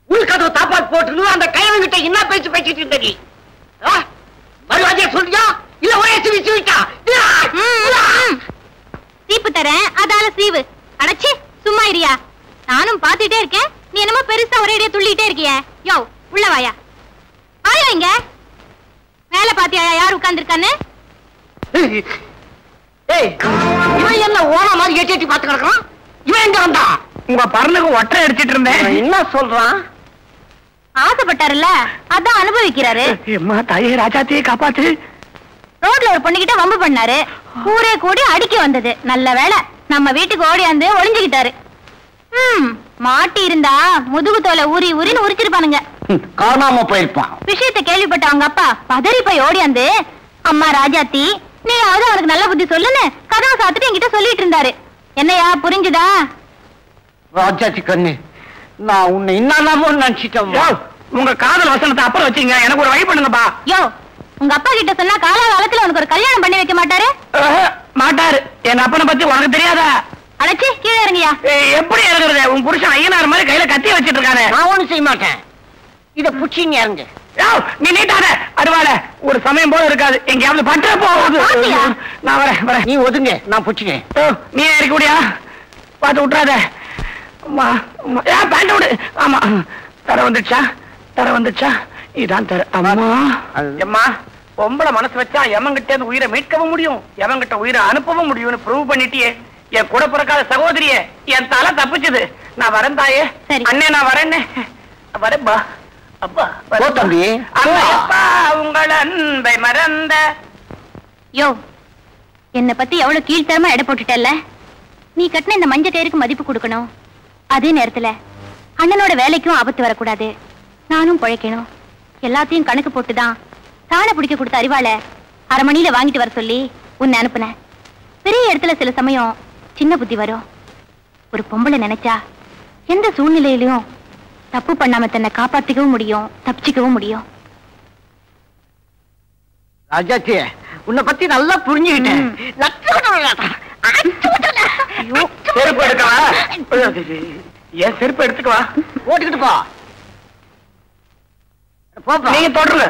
உள்கதவு தாப்பால் போட்டு அந்த கைவங்கிட்ட என்ன பேச்சு பேசிட்டு இருந்த நீ? மறுவாதியா சொல்றியா இல்ல ஒரே சிவிச்சா? சீப்பு தரேன், அதால சீவு. அடச்சி சும்மா இரியா. நானும் பாத்துட்டே இருக்கேன், நீ என்னமோ பெருசா ஒரேடியா துள்ளிட்டே இருக்கிய. யோ உள்ள வாயா. வாயா இங்க. மேல பாத்தியா யார் உட்கார்ந்துருக்கான்னு? இவன் என்ன ஓனா மாதிரி ஏற்றி பாத்து கிடக்கான். இவன் எங்க வந்தா? உங்க பரலுக்கு ஒற்றை அடிச்சிட்டு இருந்தேன். என்ன சொல்றான்? ஆசைப்பட்டாருல்ல, அதான் அனுபவிக்கிறாரு. அம்மா தாயே, ராஜாத்தியை காப்பாத்து. ரோட்ல ஒரு பொண்ணுகிட்ட வம்பு பண்ணாரு. ஊரே கூடி அடிக்க வந்தது. நல்ல வேளை நம்ம வீட்டுக்கு ஓடியாந்து ஒளிஞ்சுக்கிட்டாரு. மாட்டி இருந்தா முதுகு தோலை ஊறி ஊறின்னு உரிச்சிருப்பானுங்க. காணாம போயிருப்பான். விஷயத்தை கேள்விப்பட்ட அவங்க அப்பா பதறி போய் ஓடியாந்து, அம்மா ராஜாத்தி நீயாவது அவனுக்கு நல்ல புத்தி சொல்லுன்னு கதவை சாத்துட்டு என்கிட்ட சொல்லிட்டு இருந்தாரு. என்னையா புரிஞ்சுதா? ராஜாத்தி கண்ணு, நான் உன்னை இன்னாமோ நினைச்சிட்டேன். உங்க காதல் வசனத்தை அப்புறம் வச்சீங்க, எனக்கு ஒரு வழி பண்ணுங்கப்பா. யோ உங்க அப்பா கிட்ட சொன்னா காலகாலத்துல உனக்கு ஒரு கல்யாணம் பண்ணி வைக்க மாட்டாரு? மாட்டாரு. என் அப்பனை பத்தி உனக்கு தெரியாதா? அழைச்சி கீழே இறங்கியா. எப்படி இறங்குறது? உன் புருஷன் ஐயனார் மாதிரி கையில கத்தி வச்சிட்டு இருக்கானே. நான் ஒண்ணும் செய்ய மாட்டேன். இத புடிச்சிங்க இறங்கு. நீ நீட்டாத அருவால ஒரு சமயம் போல இருக்காது. எங்கேயாவது பற்ற போகுது. நான் வரேன். நீ ஒதுங்க, நான் புடிச்சுங்க. நீ இறக்க முடியா? பார்த்து விட்டுறாத. பேண்ட் விடு. ஆமா தர வந்துடுச்சா? இதான் தர. அம்மா எம்மா, பொம்பளை மனசு வச்சா எமங்கிட்ட இருந்து உயிரை மீட்கவும் முடியும், எவங்கிட்ட உயிரை அனுப்பவும் முடியும்னு ப்ரூவ் பண்ணிட்டியே. என் கூட பிறக்காத சகோதரியே, என் தலை தப்பிச்சது. நான் வரேன் தாயே. அண்ணே நான் வரேன்னு வரேன்பா. அப்பா தம்பி, அப்பா உங்கள் அன்பை மறந்த. யோ என்னை பத்தி எவ்வளவு கீழ்த்தரமா எடை போட்டுட்டல்ல. நீ கட்டின இந்த மஞ்ச கயிறுக்கு மதிப்பு கொடுக்கணும். அதே நேரத்துல அண்ணனோட வேலைக்கும் ஆபத்து வரக்கூடாது. நானும் பிழைக்கணும். எல்லாத்தையும் கணக்கு போட்டுதான் தாளை பிடிக்க கொடுத்த அறிவாள 1/2 மணியில வாங்கிட்டு வர சொல்லி உன்னை அனுப்புனேன். பெரிய இடத்துல சில சமயம் சின்ன புத்தி வரும். ஒரு பொம்பளை நினைச்சா எந்த சூழ்நிலையிலும் தப்பு பண்ணாம தன்னை காப்பாத்திக்கவும் முடியும், தப்பிச்சுக்கவும் முடியும். ராஜாச்சி, உன்னை பத்தி நல்லா புரிஞ்சுக்கிட்டேன். செருப்பு எடுக்கவா? என் செருப்பு எடுத்துக்கவா? ஓட்டுக்கிட்டு போ. நீங்க தொடருங்க.